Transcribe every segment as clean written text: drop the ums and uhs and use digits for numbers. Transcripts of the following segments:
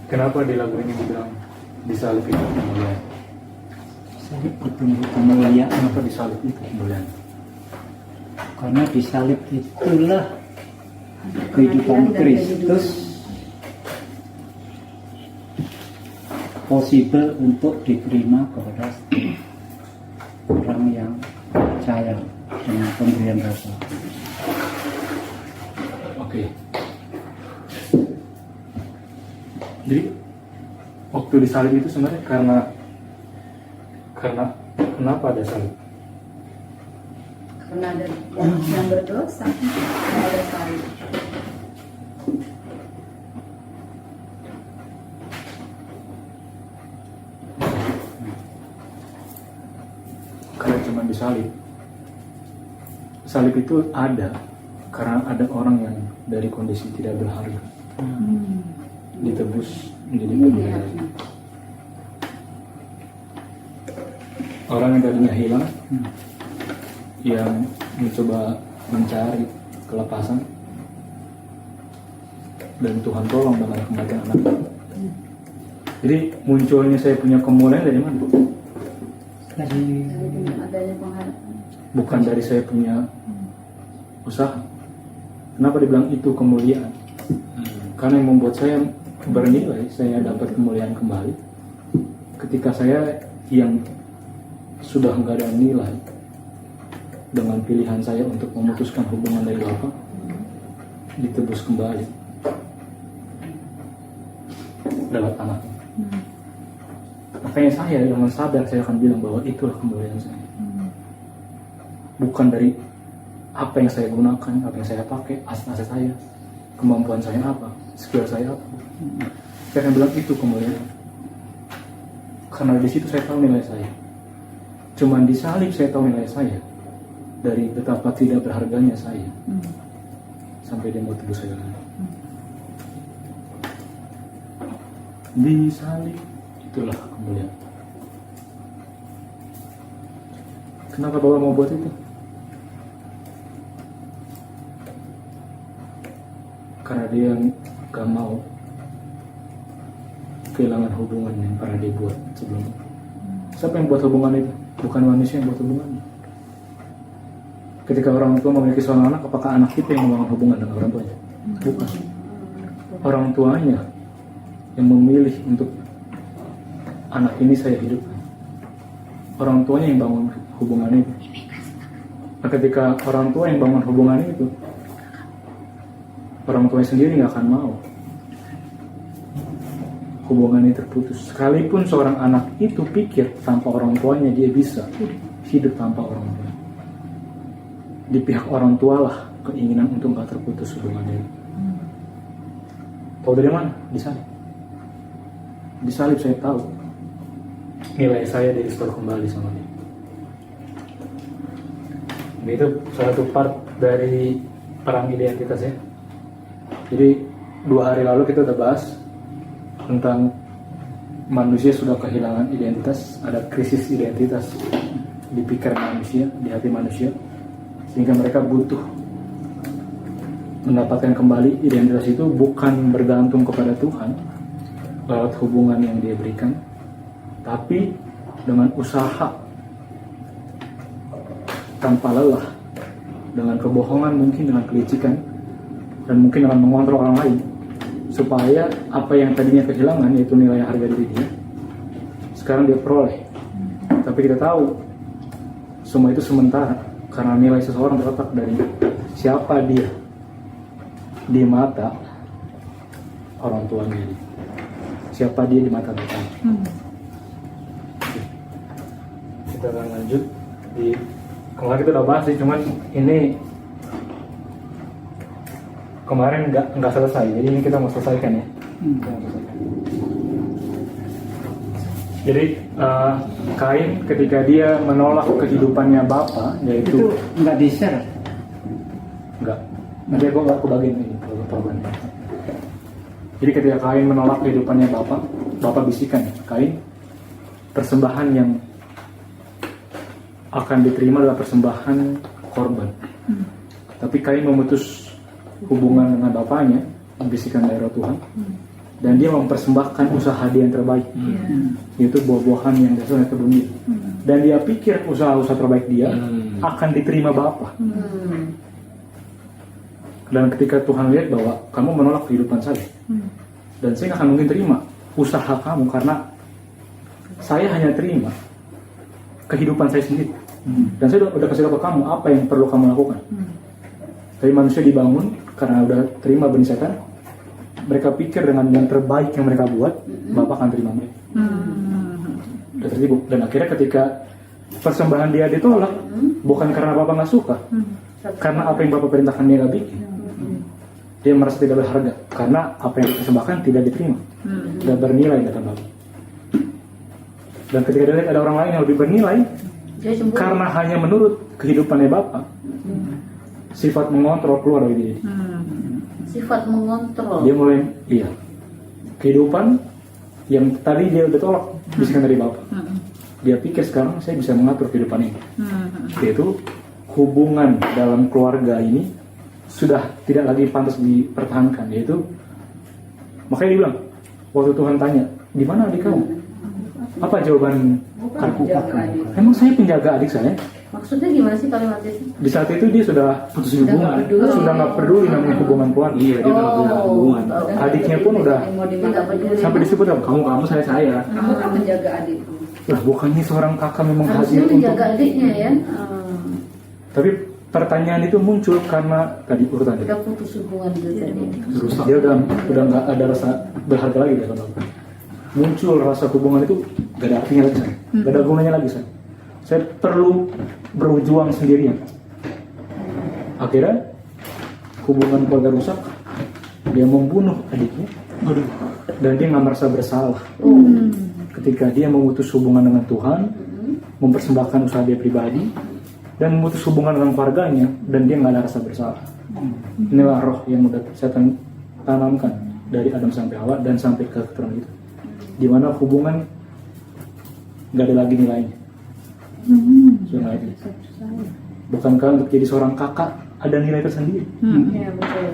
Kenapa di lagu ini dibilang disalib itu kemuliaan? Salib itu kemuliaan. Kenapa disalib itu kemuliaan? Karena di salib itulah kehidupan Kristus possible untuk diterima kepada orang yang percaya dengan pemberian rasa. Oke. Jadi waktu disalib itu sebenarnya karena kenapa ada salib? Karena ada yang berdosa, ada salib. Karena cuma disalib. Salib itu ada karena ada orang yang dari kondisi tidak berharga ditebus menjadi berharga. Orang yang tadinya hilang, yang mencoba mencari kelepasan, dan Tuhan tolong dengan kematian anak. Jadi munculnya saya punya kemuliaan dari mana? Dari Adanya pengharapan. Bukan dari saya punya usaha. Kenapa dibilang itu kemuliaan? Karena yang membuat saya bernilai, saya dapat kemuliaan kembali ketika saya yang sudah nggak ada nilai dengan pilihan saya untuk memutuskan hubungan dari Bapa ditebus kembali lewat anak. Makanya saya dengan sadar saya akan bilang bahwa itulah kemuliaan saya. Bukan dari apa yang saya gunakan, apa yang saya pakai, aset saya, kemampuan saya apa, skill saya apa. Saya akan bilang itu kemuliaan. Karena di situ saya tahu nilai saya. Cuman di salib saya tahu nilai saya. Dari betapa tidak berharganya saya. Sampai dia mau tebus saya lagi. Di salib itulah kemuliaan. Kenapa Bapak mau buat itu? Karena dia gak mau kehilangan hubungan yang pernah dibuat sebelumnya. Siapa yang buat hubungan itu? Bukan manusia yang buat hubungan. Ketika orang tua memiliki seorang anak, apakah anak kita yang membangun hubungan dengan orang tuanya? Bukan. Orang tuanya yang memilih untuk anak ini saya hidupkan. Orang tuanya yang bangun hubungan itu. Nah, ketika orang tua yang bangun hubungan itu, orang tuanya sendiri nggak akan mau hubungan ini terputus. Sekalipun seorang anak itu pikir tanpa orang tuanya dia bisa hidup tanpa orang tua. Di pihak orang tua lah keinginan untuk nggak terputus hubungan ini. Tahu dari mana? Di salib. Di salib saya tahu nilai saya di-restore kembali sama dia. Itu salah satu part dari perang identitas ya. Jadi 2 hari lalu kita udah bahas tentang manusia sudah kehilangan identitas, ada krisis identitas di pikiran manusia, di hati manusia, sehingga mereka butuh mendapatkan kembali identitas itu bukan bergantung kepada Tuhan lewat hubungan yang dia berikan, tapi dengan usaha tanpa lelah, dengan kebohongan mungkin, dengan kelicikan, dan mungkin dengan mengontrol orang lain, supaya apa yang tadinya kehilangan, yaitu nilai harga diri dia, sekarang dia peroleh. Tapi kita tahu semua itu sementara, karena nilai seseorang terletak dari siapa dia di mata orang tuanya, siapa dia di mata Tuhan. Kita akan lanjut di kemarin kita udah bahas sih, cuman ini kemarin nggak selesai, jadi ini kita mau selesaikan ya. Kita mau selesaikan. Jadi Kain ketika dia menolak kehidupannya Bapa, yaitu itu nggak di-share. nggak, nanti gue nggak kebagian ini kalau. Jadi ketika Kain menolak kehidupannya Bapa bisikan, Kain, persembahan yang akan diterima adalah persembahan korban. Tapi Kain memutus hubungan dengan bapaknya, membisikkan dari roh Tuhan, dan dia mempersembahkan usaha dia yang terbaik, yaitu buah-buahan yang dasar dari kebun dia. Dan dia pikir usaha-usaha terbaik dia akan diterima Bapa. Dan ketika Tuhan lihat bahwa kamu menolak kehidupan saya, dan saya nggak akan mungkin terima usaha kamu, karena saya hanya terima kehidupan saya sendiri. Dan saya udah kasih tahu ke kamu apa yang perlu kamu lakukan. Tapi manusia dibangun karena udah terima benih setan. Mereka pikir dengan yang terbaik yang mereka buat, Bapak akan terima mereka. Udah tertipu. Dan akhirnya ketika persembahan dia ditolak, bukan karena Bapak nggak suka, karena apa yang Bapak perintahkan dia nggak bikin. Dia merasa tidak berharga karena apa yang dipersembahkan tidak diterima, tidak bernilai kata Bapak. Dan ketika dia lihat ada orang lain yang lebih bernilai, karena hanya menurut kehidupannya Bapak, sifat mengontrol keluar dari diri. Sifat mengontrol. Dia mulai, kehidupan yang tadi dia udah tolak bisikan dari Bapak. Dia pikir sekarang saya bisa mengatur kehidupan ini. Yaitu hubungan dalam keluarga ini sudah tidak lagi pantas dipertahankan. Yaitu, makanya dia bilang, waktu Tuhan tanya, di mana adik kamu? Apa jawaban aku? Emang saya penjaga adik saya? Maksudnya gimana sih kalimatnya sih? Di saat itu dia sudah putus hubungan, sudah nggak peduli namanya hubungan keluarga. Iya, dia udah punya hubungan. Adiknya pun udah sampai disebut apa? Kamu saya. Kamu kan menjaga adikku. Lah bukannya seorang kakak memang hadir Harusnya untuk. menjaga adiknya ya. Tapi pertanyaan itu muncul karena tadi urutannya. Udah putus hubungan itu tadi. Rusak. Dia udah nggak ada rasa berharga lagi ya sama aku. Muncul rasa hubungan itu gak ada artinya lagi, gak ada gunanya lagi. Saya perlu berjuang sendirian. Akhirnya hubungan keluarga rusak. Dia membunuh adiknya. Dan dia nggak merasa bersalah. Ketika dia memutus hubungan dengan Tuhan, mempersembahkan usaha dia pribadi, dan memutus hubungan dengan keluarganya, dan dia nggak ada rasa bersalah. Inilah roh yang udah saya tanamkan dari Adam sampai Hawa dan sampai ke keturunan itu, di mana hubungan nggak ada lagi nilainya. Bukankah untuk jadi seorang kakak ada nilai tersendiri? Iya betul.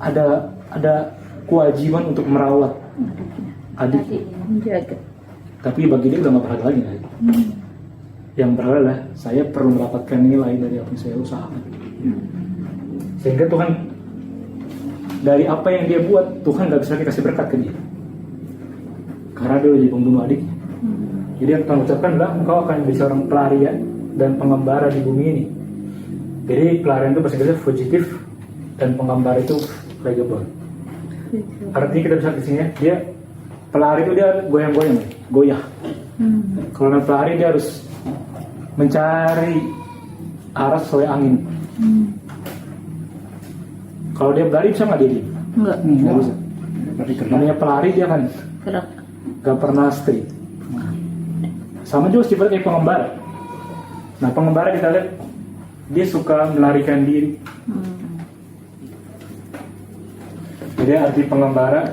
Ada kewajiban untuk merawat adik. Menjaga. Tapi bagi dia udah nggak berharga lagi. Yang berharga adalah saya perlu mendapatkan nilai dari apa yang saya usahakan. Sehingga Tuhan, dari apa yang dia buat, Tuhan nggak bisa kasih berkat ke dia. Karena dia udah jadi pembunuh adiknya. Jadi yang Tuhan ucapkan adalah engkau akan menjadi seorang pelarian dan pengembara di bumi ini. Jadi pelarian itu bahasa Inggrisnya fugitive dan pengembara itu flaggable. Artinya kita bisa kesini, dia pelari itu dia goyang-goyang, goyah. Kalau orang pelari dia harus mencari arah sesuai angin. Kalau dia berlari bisa nggak dia diem? Nggak bisa. Namanya pelari dia kan Gerak. nggak pernah straight. Sama juga sifatnya kayak pengembara. Nah pengembara kita lihat dia suka melarikan diri. Jadi arti pengembara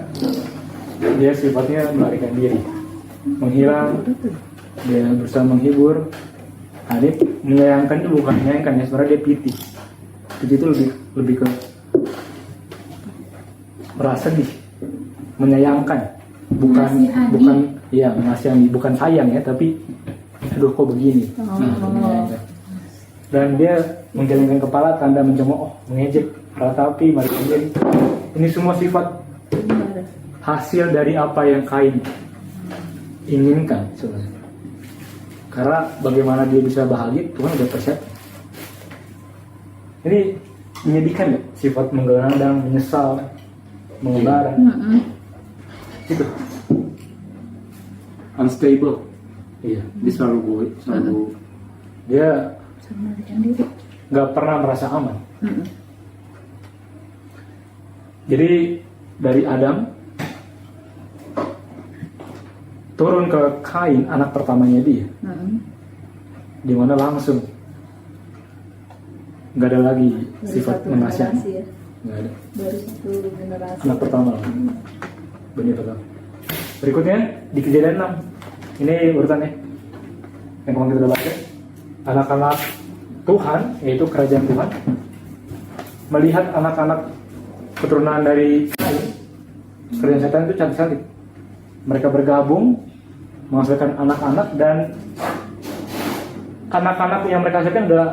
dia sifatnya melarikan diri, menghilang, dia berusaha menghibur. Nah, dia menyayangkan itu bukan menyayangkan ya, sebenarnya dia piti. Piti itu lebih ke merasa nih, menyayangkan, bukan ya mengasihani, bukan sayang ya, tapi aduh kok begini. Menyayangkan. Dan dia menggelengkan kepala tanda mencemooh, mengejek, ratapi, melarikan diri. Ini semua sifat hasil dari apa yang Kain inginkan sebenarnya. Karena bagaimana dia bisa bahagia, Tuhan sudah persiapkan. Ini menyedihkan ya, sifat menggelandang, menyesal, mengembara. Itu Unstable. iya. Dia selalu Dia nggak pernah merasa aman. Jadi dari Adam turun ke Kain, anak pertamanya dia, di mana langsung nggak ada lagi sifat mengasihi. Ya. Nggak ada. Baru satu generasi. Anak pertama, benih pertama. Berikutnya di Kejadian 6, ini urutannya yang kemarin kita baca. Anak-anak Tuhan, yaitu kerajaan Tuhan, melihat anak-anak keturunan dari Kain Kerajaan setan itu cantik-cantik. Mereka bergabung menghasilkan anak-anak, dan anak-anak yang mereka hasilkan adalah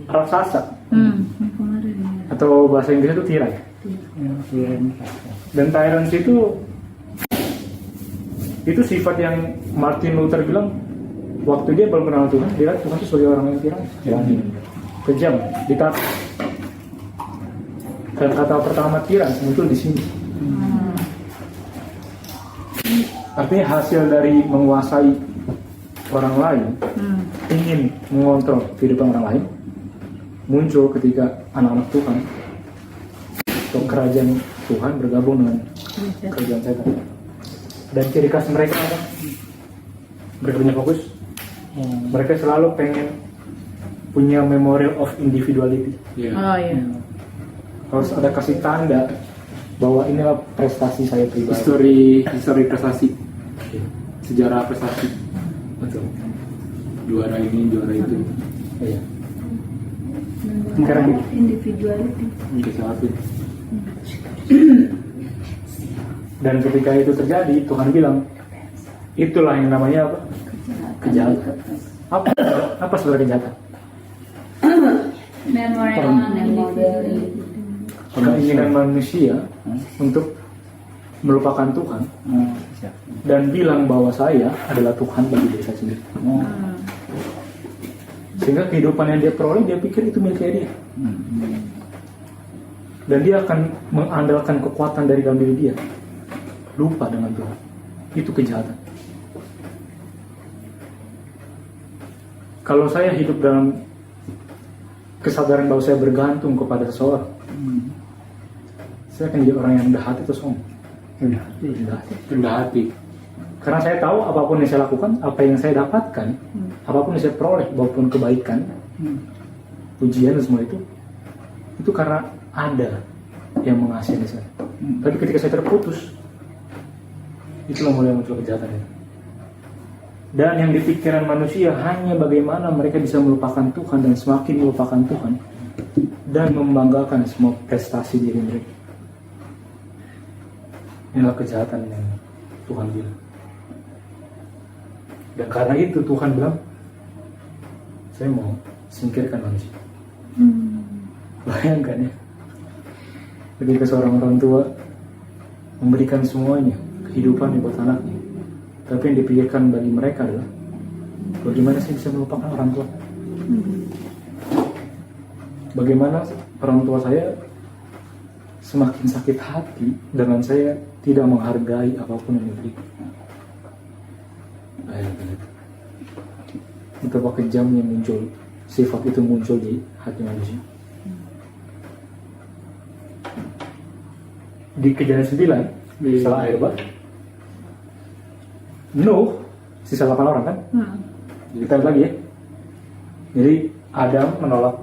raksasa, Yang kemarin ya. atau bahasa Inggris itu tirai. yang tyrant rasa. Dan tyrants itu sifat yang Martin Luther bilang waktu dia belum kenal Tuhan, dia lihat Tuhan itu sebagai orang yang tirani, kejam, ditata. Dan kata pertama tiran muncul di sini. Artinya hasil dari menguasai orang lain, ingin mengontrol kehidupan orang lain, muncul ketika anak-anak Tuhan atau kerajaan Tuhan bergabung dengan kerajaan setan. Dan ciri khas mereka apa? Mereka punya fokus. Mereka selalu pengen punya memorial of individuality. Iya. Oh iya. Harus ada kasih tanda bahwa inilah prestasi saya Histori pribadi. prestasi, sejarah prestasi, Betul. juara ini, juara itu, Iya. Sekarang individuality. kesalahan. Dan ketika itu terjadi, Tuhan bilang, itulah yang namanya apa? Kejahatan. Apa sebenarnya kejahatan? Memorial. Keinginan manusia untuk melupakan Tuhan dan bilang bahwa saya adalah Tuhan bagi diri saya sendiri. Sehingga kehidupan yang dia peroleh, dia pikir itu miliknya dia. Dan dia akan mengandalkan kekuatan dari dalam diri dia. Lupa dengan Tuhan. Itu kejahatan. Kalau saya hidup dalam kesadaran bahwa saya bergantung kepada seseorang, saya akan jadi orang yang rendah hati atau sombong. Rendah hati. Rendah hati. Karena saya tahu apapun yang saya lakukan, apa yang saya dapatkan, apapun yang saya peroleh, maupun kebaikan, pujian dan semua itu karena ada yang mengasihani saya. Tapi ketika saya terputus, itulah mulai muncul kejahatan itu. Dan yang dipikiran manusia hanya bagaimana mereka bisa melupakan Tuhan dan semakin melupakan Tuhan dan membanggakan semua prestasi diri mereka. Inilah kejahatan yang Tuhan bilang. Dan karena itu Tuhan bilang, saya mau singkirkan manusia. Bayangkan ya, ketika seorang orang tua memberikan semuanya, kehidupan buat anaknya, tapi yang dipikirkan bagi mereka adalah bagaimana saya bisa melupakan orang tua. Bagaimana orang tua saya semakin sakit hati dengan saya tidak menghargai apapun yang diberikan. Betapa kejamnya muncul sifat itu muncul di hati manusia. Di Kejadian 9 setelah air bah, Nuh sisa 8 orang kan? Kita lihat lagi ya. Jadi Adam menolak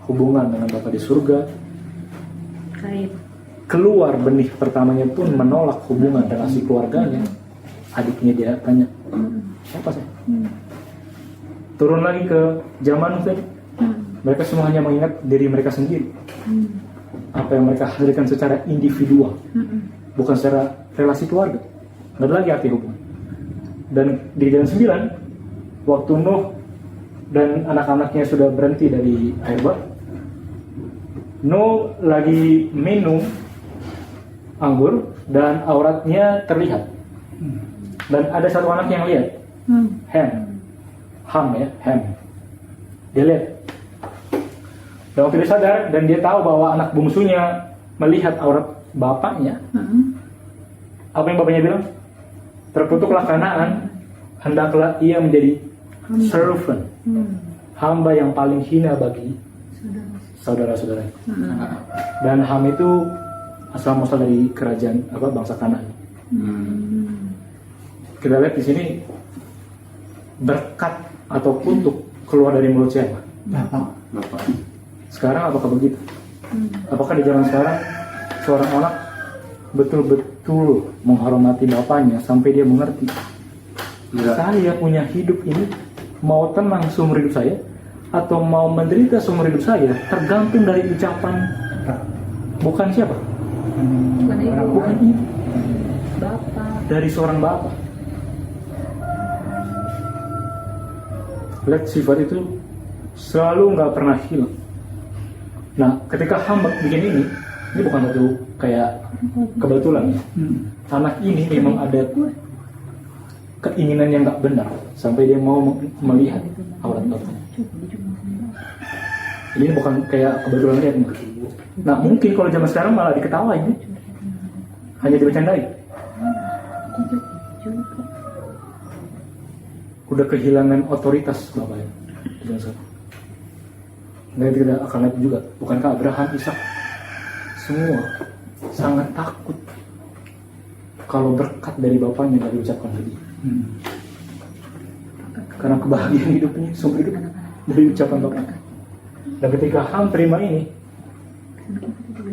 hubungan dengan Bapa di surga. Kain. Keluar benih pertamanya pun menolak hubungan relasi keluarganya. Adiknya dia tanya, siapa sih? Turun lagi ke zaman tadi. Mereka semua hanya mengingat diri mereka sendiri. Apa yang mereka hasilkan secara individual, bukan secara relasi keluarga. Nggak ada lagi arti hubungan. Dan di Kejadian 9, waktu Nuh dan anak-anaknya sudah berhenti dari air bah, Nuh lagi minum anggur dan auratnya terlihat. Dan ada satu anak yang lihat, Ham. Dia lihat. Dan waktu dia sadar dan dia tahu bahwa anak bungsunya melihat aurat bapaknya, apa yang bapaknya bilang? Terkutuklah Kanaan, hendaklah ia menjadi servant, hamba yang paling hina bagi saudara-saudara. Dan Ham itu asal muasal dari kerajaan bangsa Kanaan. Kita lihat di sini berkat atau kutuk keluar dari mulut siapa? Bapak. Sekarang apakah begitu? Apakah di zaman sekarang seorang anak betul-betul menghormati bapaknya sampai dia mengerti, saya punya hidup ini mau tenang seumur hidup saya atau mau menderita seumur hidup saya tergantung dari ucapan bukan siapa? Bukan ibu. Bapak. dari seorang bapak. Lihat sifat itu selalu nggak pernah hilang. Nah, ketika hamba bikin ini bukan satu kayak kebetulan. Anak ini memang ada keinginan yang nggak benar sampai dia mau melihat aurat bapaknya. Ini bukan kayak kebetulan lihat. Nah, mungkin kalau zaman sekarang malah diketawain, hanya dibercandain. Udah kehilangan otoritas bapaknya. Nah, tidak akan lagi juga. Bukankah Abraham, Ishak, semua sangat takut kalau berkat dari bapaknya nggak diucapkan lagi. Karena kebahagiaan hidupnya, sumber hidup dari ucapan bapaknya. Dan ketika Ham terima ini,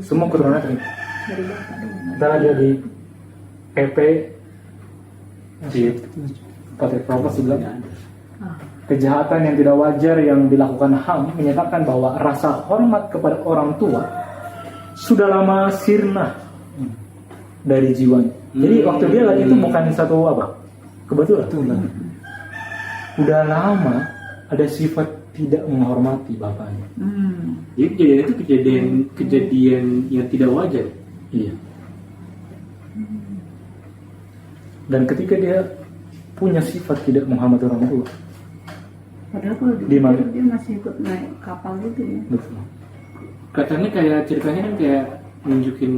semua keturunan terima. Kita ada di PP di Patrick Propos bilang, kejahatan yang tidak wajar yang dilakukan Ham menyatakan bahwa rasa hormat kepada orang tua sudah lama sirna dari jiwanya. Jadi waktu dia lagi itu bukan satu kebetulan. Udah lama ada sifat tidak menghormati bapaknya. Jadi kejadian itu kejadian yang tidak wajar. Iya. Dan ketika dia punya sifat tidak menghormati orang tua, Padahal kalau Di mana? dia masih ikut naik kapal gitu ya. betul. Katanya kayak ceritanya kan kayak nunjukin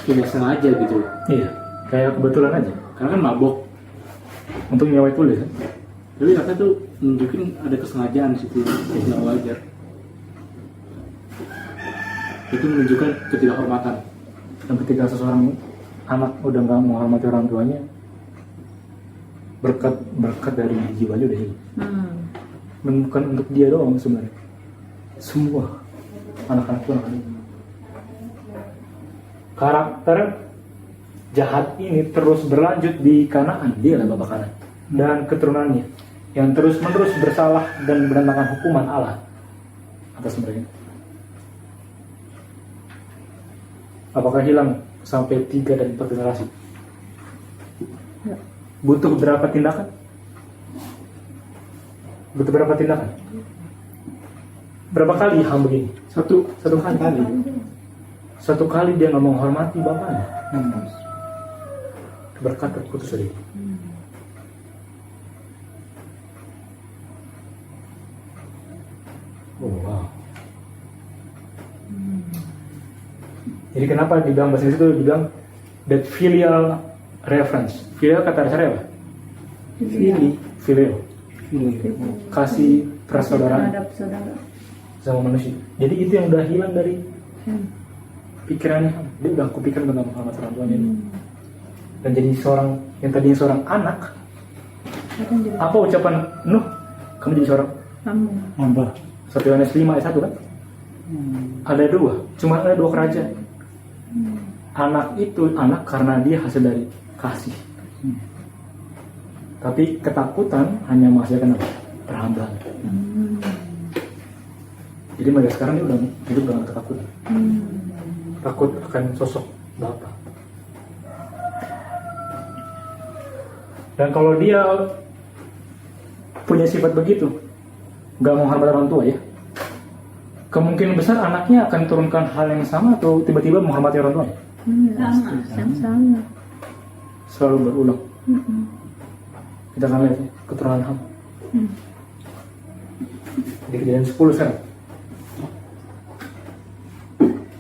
tidak sengaja gitu. Iya, kayak kebetulan aja. Karena kan mabok. Untuk nyawai tulis kan? Tapi katanya tuh nunjukin ada kesengajaan situ yang tidak wajar. Itu menunjukkan ketidakhormatan. Dan ketika seseorang anak udah nggak menghormati orang tuanya, berkat dari jiwanya udah hilang. Bukan untuk dia doang sebenarnya, semua anak-anak pun akan. Karakter jahat ini terus berlanjut di Kanaan, dia lah bapak Kanaan, dan keturunannya yang terus-menerus bersalah dan mendatangkan hukuman Allah atas mereka. Apakah hilang sampai 3 dan 4 generasi? Butuh berapa tindakan? Berapa kali Ham begini? Satu kali. Satu kali dia nggak menghormati bapaknya. Berkat terputus dari itu. Oh, wow. Jadi kenapa dibilang bahasa Inggris itu dibilang that filial reference. Filial kata dasarnya apa? Filio. Kasih persaudaraan Terhadap saudara. sama manusia. Jadi itu yang udah hilang dari pikirannya. Dia udah kepikiran tentang Muhammad orang tuanya ini. Dan jadi yang tadinya seorang anak, apa ucapan Nuh? Kamu jadi seorang hamba. 1 Yohanes 5 ayat 1 kan? Ada 2, cuma ada 2 kerajaan. Anak itu anak karena dia hasil dari kasih. Tapi ketakutan hanya menghasilkan apa? Perhambaan. Jadi mereka sekarang ini udah hidup dengan ketakutan. Takut akan sosok Bapa. Dan kalau dia punya sifat begitu, nggak menghormati orang tua ya, kemungkinan besar anaknya akan turunkan hal yang sama atau tiba-tiba menghormati orang tua. Sama. Selalu berulang. Kita akan lihat ya, keturunan Ham. Di Kejadian 10 sekarang.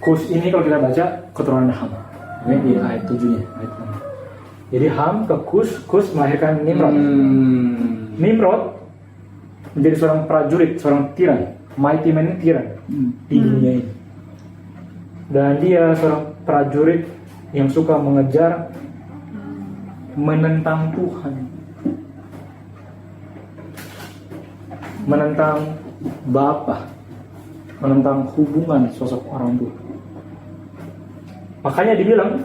Kus ini kalau kita baca keturunan Ham. Ini di ayat 7-nya, ayat 6. Jadi Ham ke Kus melahirkan Nimrod. Nimrod menjadi seorang prajurit, seorang tiran, mighty man, tiran di dunia ini. Dan dia seorang prajurit yang suka mengejar, menentang Tuhan, menentang Bapa, menentang hubungan sosok orang tua. Makanya dibilang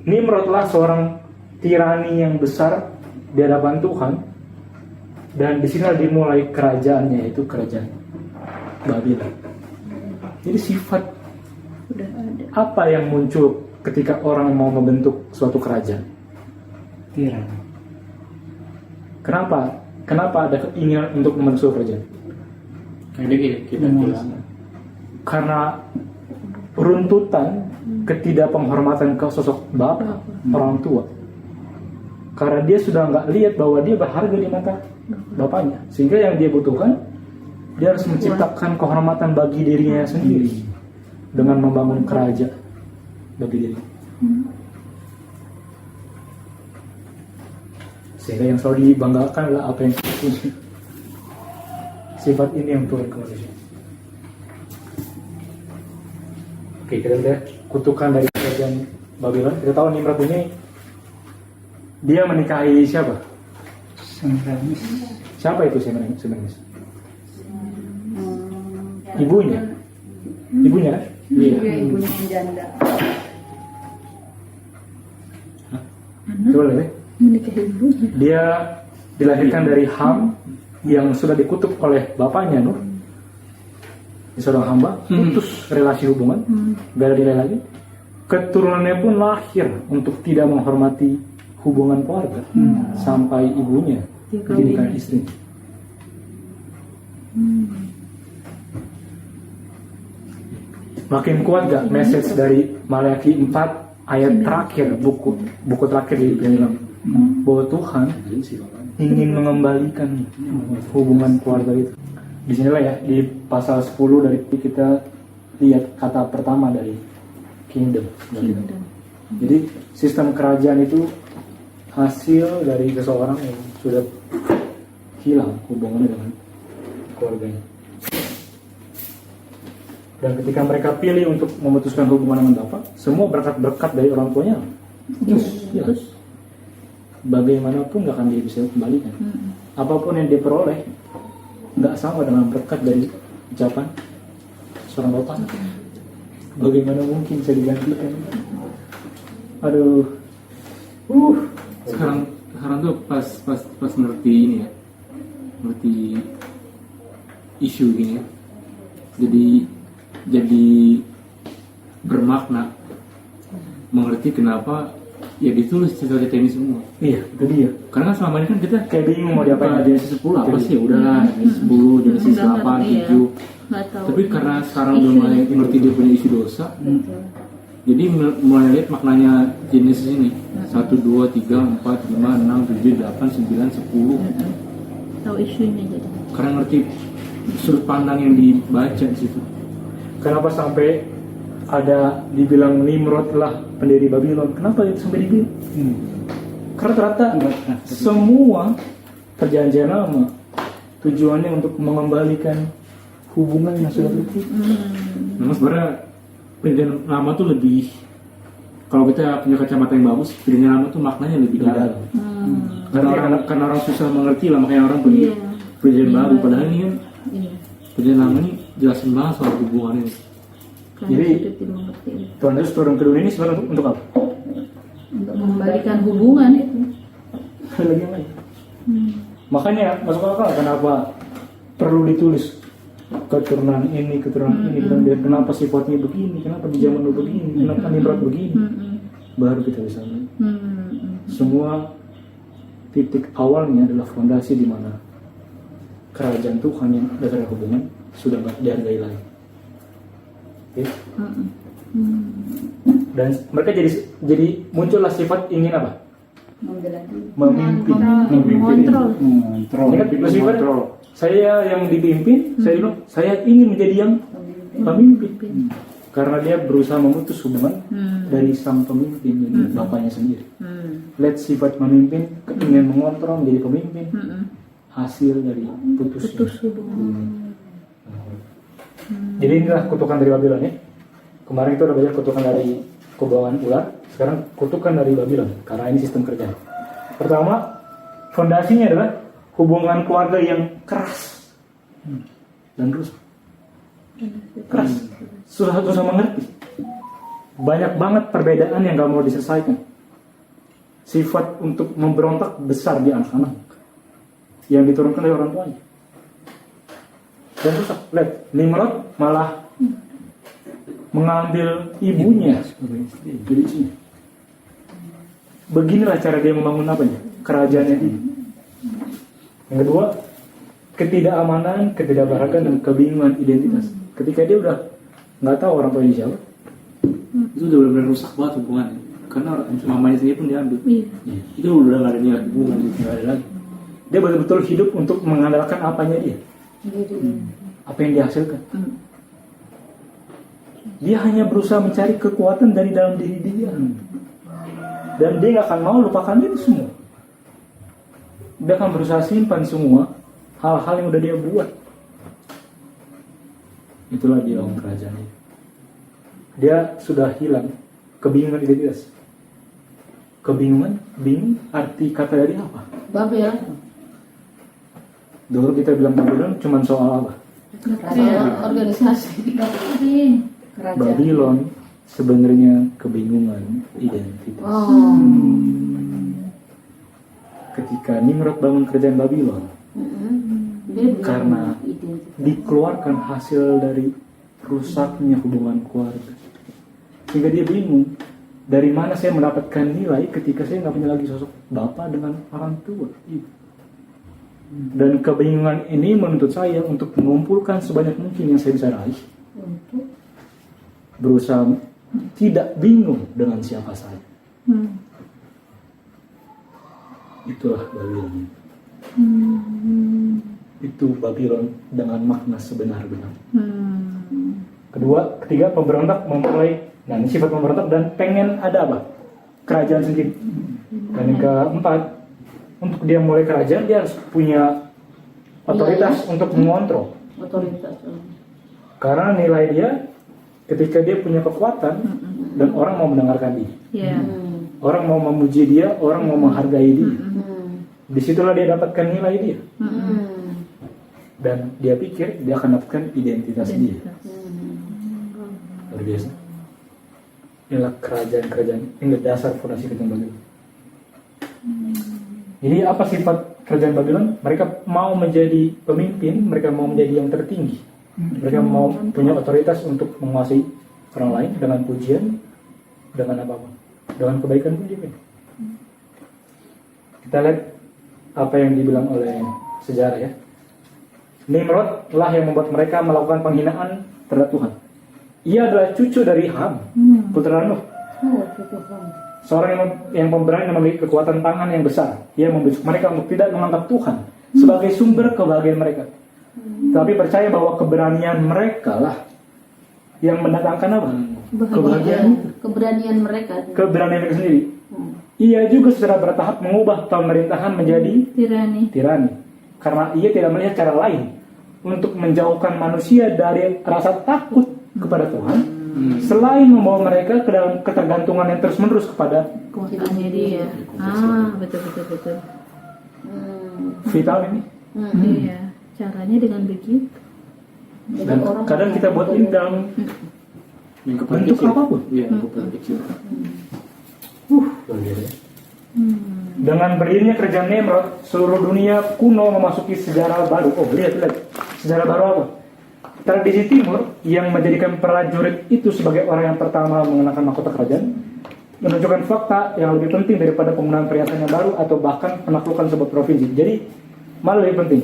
Nimrodlah seorang tirani yang besar di hadapan Tuhan, dan di sini dimulai kerajaannya, yaitu kerajaan Babel. Jadi sifat Udah ada. apa yang muncul ketika orang mau membentuk suatu kerajaan? Tiran. Kenapa? Kenapa ada keinginan untuk membentuk suatu kerajaan? Kayak kita bilang. Karena runtutan ketidakpenghormatan ke sosok bapak, orang tua. Karena dia sudah nggak lihat bahwa dia berharga di mata bapaknya, sehingga yang dia butuhkan, dia harus menciptakan kehormatan bagi dirinya sendiri dengan membangun kerajaan bagi diri. Sehingga yang selalu dibanggakan adalah apa yang kita punya. Sifat ini yang turun ke manusia. Oke, kita lihat kutukan dari kerajaan Babylon. Kita tahu Nimrod ini dia menikahi siapa? Semiramis. Siapa itu Semiramis? Ibunya. Ibunya kan? Iya, ibunya yang janda. Coba lihat ya. Menikahi ibunya. Dia dilahirkan dari Ham yang sudah dikutuk oleh bapaknya Nuh. Seorang hamba putus relasi hubungan, gak ada nilai lagi. Keturunannya pun lahir untuk tidak menghormati hubungan keluarga sampai ibunya dijadikan istri. Makin kuat gak message dari Maleakhi 4 ayat terakhir, buku terakhir di Penyelam, bahwa Tuhan ingin mengembalikan hubungan keluarga itu. Di sinilah ya, di pasal 10 dari kita lihat kata pertama dari kingdom. Jadi sistem kerajaan itu hasil dari seseorang yang sudah hilang hubungannya dengan keluarganya. Dan ketika mereka pilih untuk memutuskan hubungan dengan Bapak, semua berkat-berkat dari orang tuanya hilang. Bagaimanapun gak akan dia bisa kembalikan. Apapun yang dia peroleh nggak sama dengan berkat dari ucapan seorang bapak. Bagaimana mungkin bisa digantikan? Aduh. Sekarang tuh pas ngerti ini ya, ngerti isu gini ya. Jadi bermakna, mengerti kenapa ya ditulis cerita-cerita ini semua. Iya, itu dia. Karena kan selama ini kan kita Kayak bingung mau diapain. Genesis 10 apa sih? Ya udahlah, Genesis 10, Genesis 8, 7. Tapi karena sekarang udah mulai ngerti dia punya isu dosa, jadi mulai lihat maknanya Genesis ini. 1, 2, 3, 4, 5, 6, 7, 8, 9, 10. Tahu isunya jadi. Karena ngerti sudut pandang yang dibaca di situ. Kenapa sampai ada dibilang Nimrod lah pendiri Babylon? Kenapa itu sampai dibilang? Karena ternyata semua perjanjian lama tujuannya untuk mengembalikan hubungan yang sudah terputus. Memang sebenarnya perjanjian lama tuh lebih, kalau kita punya kacamata yang bagus, perjanjian lama tuh maknanya lebih dalam. Karena orang susah mengerti lah, makanya orang punya perjanjian baru. Padahal ini kan perjanjian lama ini jelasin banget soal hubungan ini. Jadi Tuhan Yesus turun ke dunia ini sebenarnya untuk apa? Untuk mengembalikan hubungan itu. Lagi yang lain. Makanya masuk akal kenapa perlu ditulis keturunan ini, dan kenapa sifatnya begini, kenapa di zaman dulu begini, kenapa Nimrod begini. Baru kita bisa lihat. Semua titik awalnya adalah fondasi di mana kerajaan Tuhan yang dasar hubungan sudah nggak dihargai lagi. Okay? Dan mereka jadi muncullah sifat ingin apa? Memimpin. Mengontrol. Ingat meskipun saya yang dipimpin, saya ingin menjadi yang pemimpin. Karena dia berusaha memutus hubungan dari sang pemimpin, dari bapaknya sendiri. Lihat sifat memimpin, ingin mengontrol menjadi pemimpin, hasil dari putus hubungan. Jadi inilah kutukan dari Babylon ya. Kemarin itu udah belajar kutukan dari kebohongan ular, sekarang kutukan dari Babylon karena ini sistem kerja. Pertama, fondasinya adalah hubungan keluarga yang keras dan rusak. Keras, susah mengerti. Banyak banget perbedaan yang gak mau diselesaikan. Sifat untuk memberontak besar di anak-anak yang diturunkan oleh orang tuanya. Dan rusak. Lihat, Nimrod malah mengambil ibunya sebagai istri. Jadi istrinya. Beginilah cara dia membangun apanya? Kerajaannya dia. Yang kedua, ketidakamanan, ketidakbarakan, dan kebingungan identitas. Ketika dia udah nggak tahu orang tuanya siapa, itu udah benar-benar rusak banget hubungannya. Karena mamanya sendiri pun diambil. Iya. Itu udah nggak ada nilai hubungan. nggak ada lagi. Dia betul-betul hidup untuk mengandalkan apanya dia, apa yang dihasilkan. Dia hanya berusaha mencari kekuatan dari dalam diri dia, dan dia nggak akan mau lupakan itu semua. Dia akan berusaha simpan semua hal-hal yang udah dia buat. Itulah dia orang kerajaannya. Dia sudah hilang kebingungan identitas. Bingung, arti kata dari apa? Babel. Dulu kita bilang Babylon cuma soal apa? Organisasi. Kerajaan. Babylon sebenarnya kebingungan identitas. Oh. Ketika Nimrod bangun kerajaan Babylon, Dia karena identitas. dikeluarkan hasil dari rusaknya hubungan keluarga, sehingga dia bingung, dari mana saya mendapatkan nilai ketika saya nggak punya lagi sosok bapak dengan orang tua, ibu. Dan kebingungan ini menuntut saya untuk mengumpulkan sebanyak mungkin yang saya bisa raih, Untuk berusaha tidak bingung dengan siapa saya. Itulah Babylon. Itu Babylon dengan makna sebenar-benar. Ketiga, pemberontak memperoleh, nah ini sifat pemberontak dan pengen ada apa? Kerajaan sendiri. Dan yang keempat, untuk dia mulai kerajaan dia harus punya otoritas untuk mengontrol. otoritas. Karena nilai dia, ketika dia punya kekuatan dan orang mau mendengarkan dia, Iya. orang mau memuji dia, orang mau menghargai dia, disitulah dia dapatkan nilai dia. Dan dia pikir dia akan dapatkan identitas dia. Luar biasa. Inilah kerajaan-kerajaan, ini dasar fondasi kerajaan Babylon. Jadi apa sifat kerajaan Babylon? Mereka mau menjadi pemimpin, mereka mau menjadi yang tertinggi. Mereka mau punya otoritas untuk menguasai orang lain dengan pujian, dengan apa-apa, dengan kebaikan pun juga. Kita lihat apa yang dibilang oleh sejarah ya. Nimrod lah yang membuat mereka melakukan penghinaan terhadap Tuhan. Ia adalah cucu dari Ham, putra Nuh. Seorang yang pemberani memiliki kekuatan tangan yang besar. Ia membujuk mereka untuk tidak menganggap Tuhan sebagai sumber kebahagiaan mereka. Tapi percaya bahwa keberanian mereka lah yang mendatangkan apa? Kebahagiaan itu. Keberanian mereka. Keberanian mereka sendiri. Ia juga secara bertahap mengubah pemerintahan menjadi tirani. Karena ia tidak melihat cara lain untuk menjauhkan manusia dari rasa takut kepada Tuhan, selain membawa mereka ke dalam ketergantungan yang terus-menerus kepada Kuasanya dia. Betul. vital ini. Iya, caranya dengan begitu. Dan kadang kita buat ini dalam bentuk apapun. Iya, bentuk kecil. Luar biasa. Dengan berdirinya kerajaan Nimrod, seluruh dunia kuno memasuki sejarah baru. Lihat. Sejarah baru apa? Tradisi Timur yang menjadikan prajurit itu sebagai orang yang pertama mengenakan mahkota kerajaan menunjukkan fakta yang lebih penting daripada penggunaan perhiasan yang baru atau bahkan penaklukan sebuah provinsi. Jadi, malah lebih penting.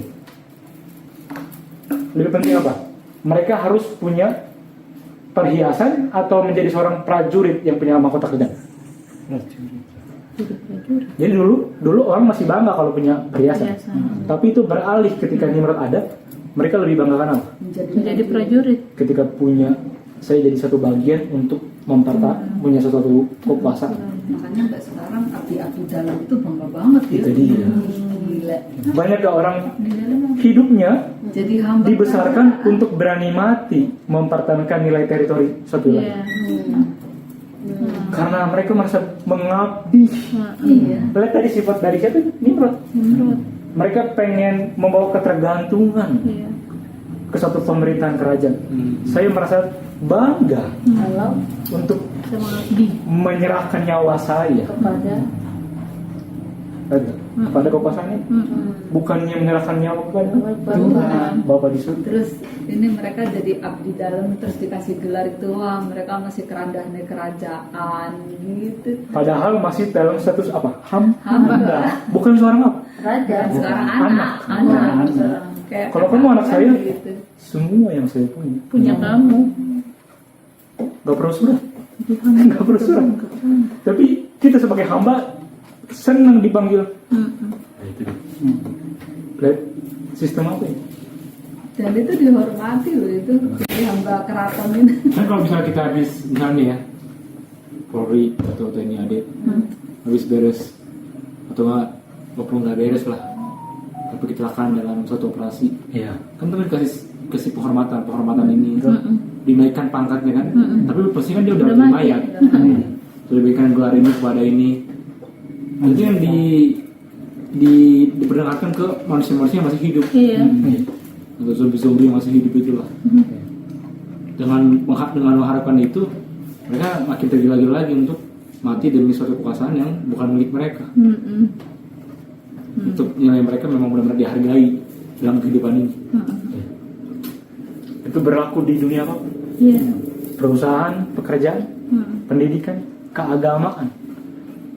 Lebih penting apa? Mereka harus punya perhiasan atau menjadi seorang prajurit yang punya mahkota kerajaan. Jadi dulu orang masih bangga kalau punya perhiasan. Tapi itu beralih ketika Nimrod ada, mereka lebih banggakan apa? Menjadi prajurit. Ketika punya, saya jadi satu bagian untuk punya sesuatu kekuasaan. Makanya sampai sekarang abdi-abdi dalam itu bangga banget ya. Itu dia. Gila. Banyak orang hidupnya Jadi hamba dibesarkan untuk berani mati mempertahankan nilai teritori suatu wilayah. Karena mereka merasa mengabdi. Iya. Lihat tadi sifat dari siapa? Nimrod. Mereka pengen membawa ketergantungan ke satu pemerintahan kerajaan. Saya merasa bangga Kalau untuk Sama di menyerahkan nyawa saya kepada Pada kekuasaannya bukannya menyerahkan nyawa kepada Tuhan Bapa di surga. Terus ini mereka jadi abdi dalam, terus dikasih gelar itu, wah mereka masih kerendahan kerajaan gitu. Padahal masih dalam status apa? Hamba. Bukan seorang apa? Raja. Sekarang Anak. anak. Kayak Kalau kamu anak saya, gitu. semua yang saya punya Punya kamu. gak perlu surat. Gak perlu surat. Tapi kita sebagai hamba senang dipanggil. Nah, itu dia. Lihat sistem apa ya? Dan itu dihormati loh itu, jadi hamba keraton ini. Kan kalau misalnya kita habis misalnya ya Polri atau TNI AD habis beres atau nggak beres lah, tapi kecelakaan dalam suatu operasi, Iya. kan itu kan kasih penghormatan ini, dinaikkan pangkatnya kan, tapi pasti kan dia udah Udah mati mati. mayat, sudah diberikan gelar ini kepada ini, itu yang diperdengarkan ke manusia-manusia yang masih hidup, Iya. atau zombie-zombie yang masih hidup itulah. Dengan mengharapkan itu, mereka makin tergila-gila lagi untuk mati demi suatu kekuasaan yang bukan milik mereka. Untuk nilai mereka memang benar-benar dihargai dalam kehidupan ini. Itu berlaku di dunia apa? Iya. Perusahaan, pekerjaan, pendidikan, keagamaan.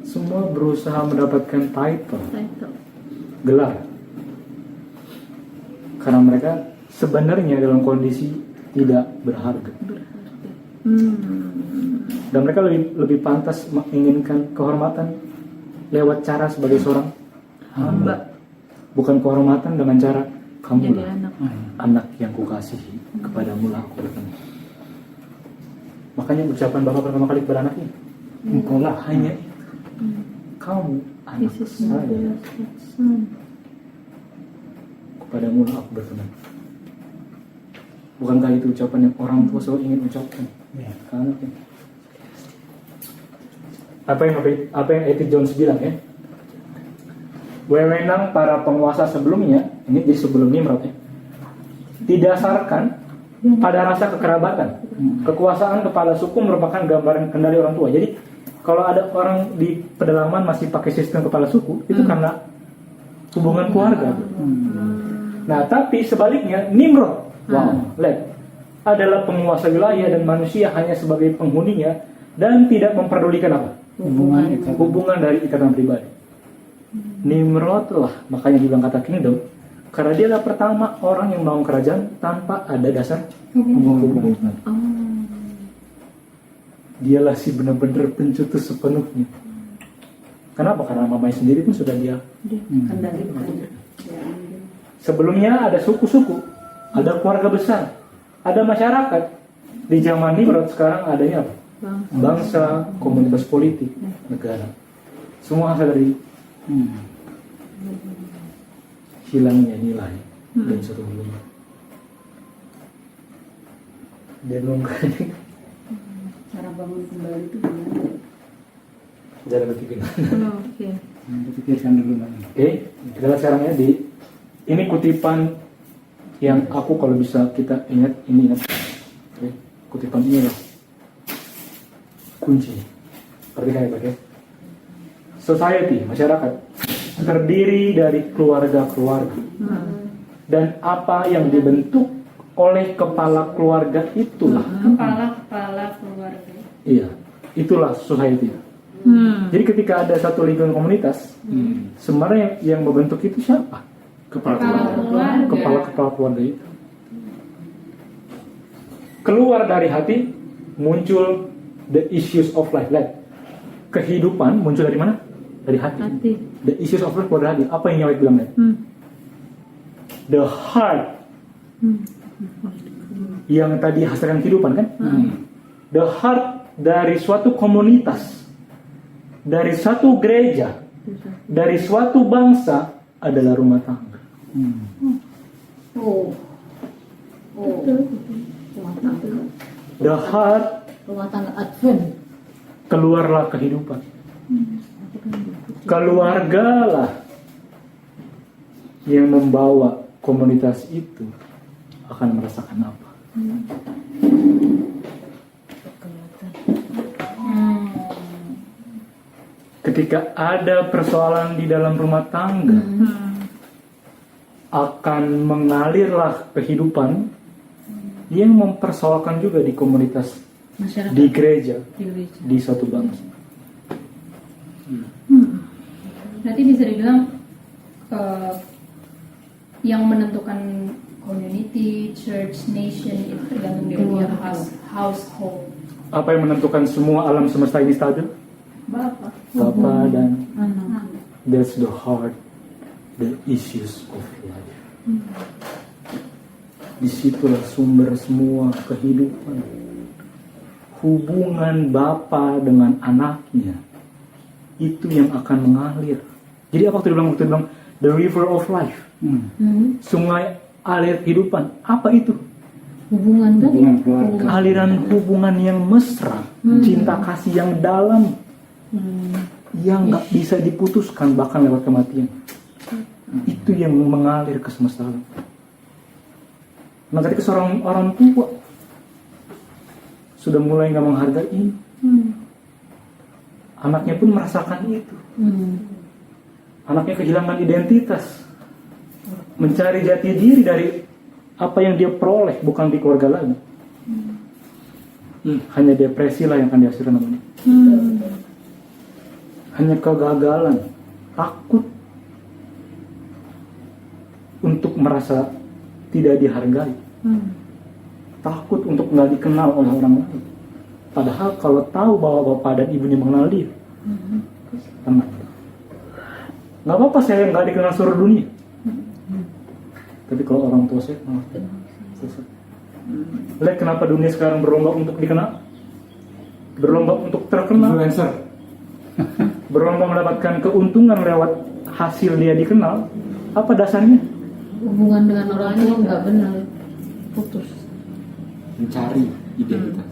Semua berusaha mendapatkan title, Title. gelar. Karena mereka sebenarnya dalam kondisi tidak berharga. Dan mereka lebih pantas menginginkan kehormatan lewat cara sebagai seorang hamba. Bukan kehormatan dengan cara kamu Jadi lah anak. anak yang kukasihi, kepadamu lah aku berkenan. Makanya ucapan Bapak pertama kali kepada anaknya, engkau lah hanya itu. Kamu anak This is saya, my beloved son. kepadamu lah aku berkenan. Bukankah itu ucapan yang orang tua selalu ingin ucapkan ke anaknya? Apa yang Eti Jones bilang ya? Wewenang para penguasa sebelumnya, ini jadi sebelum Nimrod ya, didasarkan pada rasa kekerabatan. Kekuasaan kepala suku merupakan gambaran kendali orang tua. Jadi kalau ada orang di pedalaman masih pakai sistem kepala suku, itu karena hubungan keluarga. Nah, tapi sebaliknya Nimrod, lihat, adalah penguasa wilayah dan manusia hanya sebagai penghuninya dan tidak memperdulikan apa? Hubungan dari ikatan pribadi. Nimrod lah, makanya dibilang kata kingdom, karena dia adalah pertama orang yang membangun kerajaan tanpa ada dasar hubungan. Dialah si benar-benar pencetus sepenuhnya. Kenapa? Karena mamanya sendiri pun sudah dia. Kendalikan. Sebelumnya ada suku-suku, ada keluarga besar, ada masyarakat. Di zaman Nimrod sekarang adanya apa? Bangsa, komunitas politik, negara. Semua hasil dari hilangnya nilai dan suatu hubungan. Dia nunggu Cara bangun kembali itu gimana? cara berpikir. Oke. Pikirkan dulu Mbak. Oke, kita lihat sekarang ya ini kutipan yang aku kalau bisa kita ingat ini ingat. Oke, kutipan ini adalah kunci. Perhatikan ya Pak ya. Society, masyarakat terdiri dari keluarga-keluarga. Dan apa yang dibentuk oleh kepala keluarga itulah. Kepala keluarga. Iya, itulah society. Jadi ketika ada satu lingkungan komunitas, sebenarnya yang membentuk itu siapa? Kepala keluarga. Kepala keluarga itu. Keluar dari hati muncul the issues of life. Lihat, kehidupan muncul dari mana? Dari hati. Hati. The issues of life keluar dari hati. Apa yang Nyawet bilang? The heart. Yang tadi hasilkan kehidupan kan? The heart dari suatu komunitas, dari suatu gereja, dari suatu bangsa adalah rumah tangga. The heart, Rumah tangga Advent. keluarlah kehidupan. Keluargalah yang membawa komunitas itu akan merasakan apa? ketika ada persoalan di dalam rumah tangga, akan mengalirlah kehidupan yang mempersoalkan juga di komunitas, Masyarakat di gereja, di gereja. di suatu bangsa. Berarti bisa dibilang yang menentukan community, church, nation itu tergantung dari dia household. Apa yang menentukan semua alam semesta ini stabil? Bapak. Bapa dan Anak. that's the heart, the issues of life. Disitulah sumber semua kehidupan. Hubungan bapa dengan anaknya itu yang akan mengalir. Jadi apa waktu dibilang the river of life, sungai alir kehidupan. Apa itu? Hubungan tadi. Hubungan keluarga. Aliran hubungan yang mesra, cinta kasih yang dalam, yang nggak bisa diputuskan bahkan lewat kematian. Itu yang mengalir ke semesta alam. Nah, ketika seorang orang tua sudah mulai nggak menghargai, anaknya pun merasakan itu. Anaknya kehilangan identitas, mencari jati diri dari apa yang dia peroleh, bukan di keluarga lagi. Hanya depresi lah yang akan dihasilkan namanya. Hanya kegagalan, takut untuk merasa tidak dihargai, takut untuk nggak dikenal oleh orang lain. Padahal kalau tahu bahwa bapak dan ibunya mengenal dia, tenang. Nggak apa-apa saya nggak dikenal seluruh dunia. Tapi kalau orang tua saya malah selesai. Lihat kenapa dunia sekarang berlomba untuk dikenal, berlomba untuk terkenal, Influencer. berlomba mendapatkan keuntungan lewat hasil dia dikenal. Apa dasarnya? Hubungan dengan orang tua nggak benar, putus. Mencari identitas.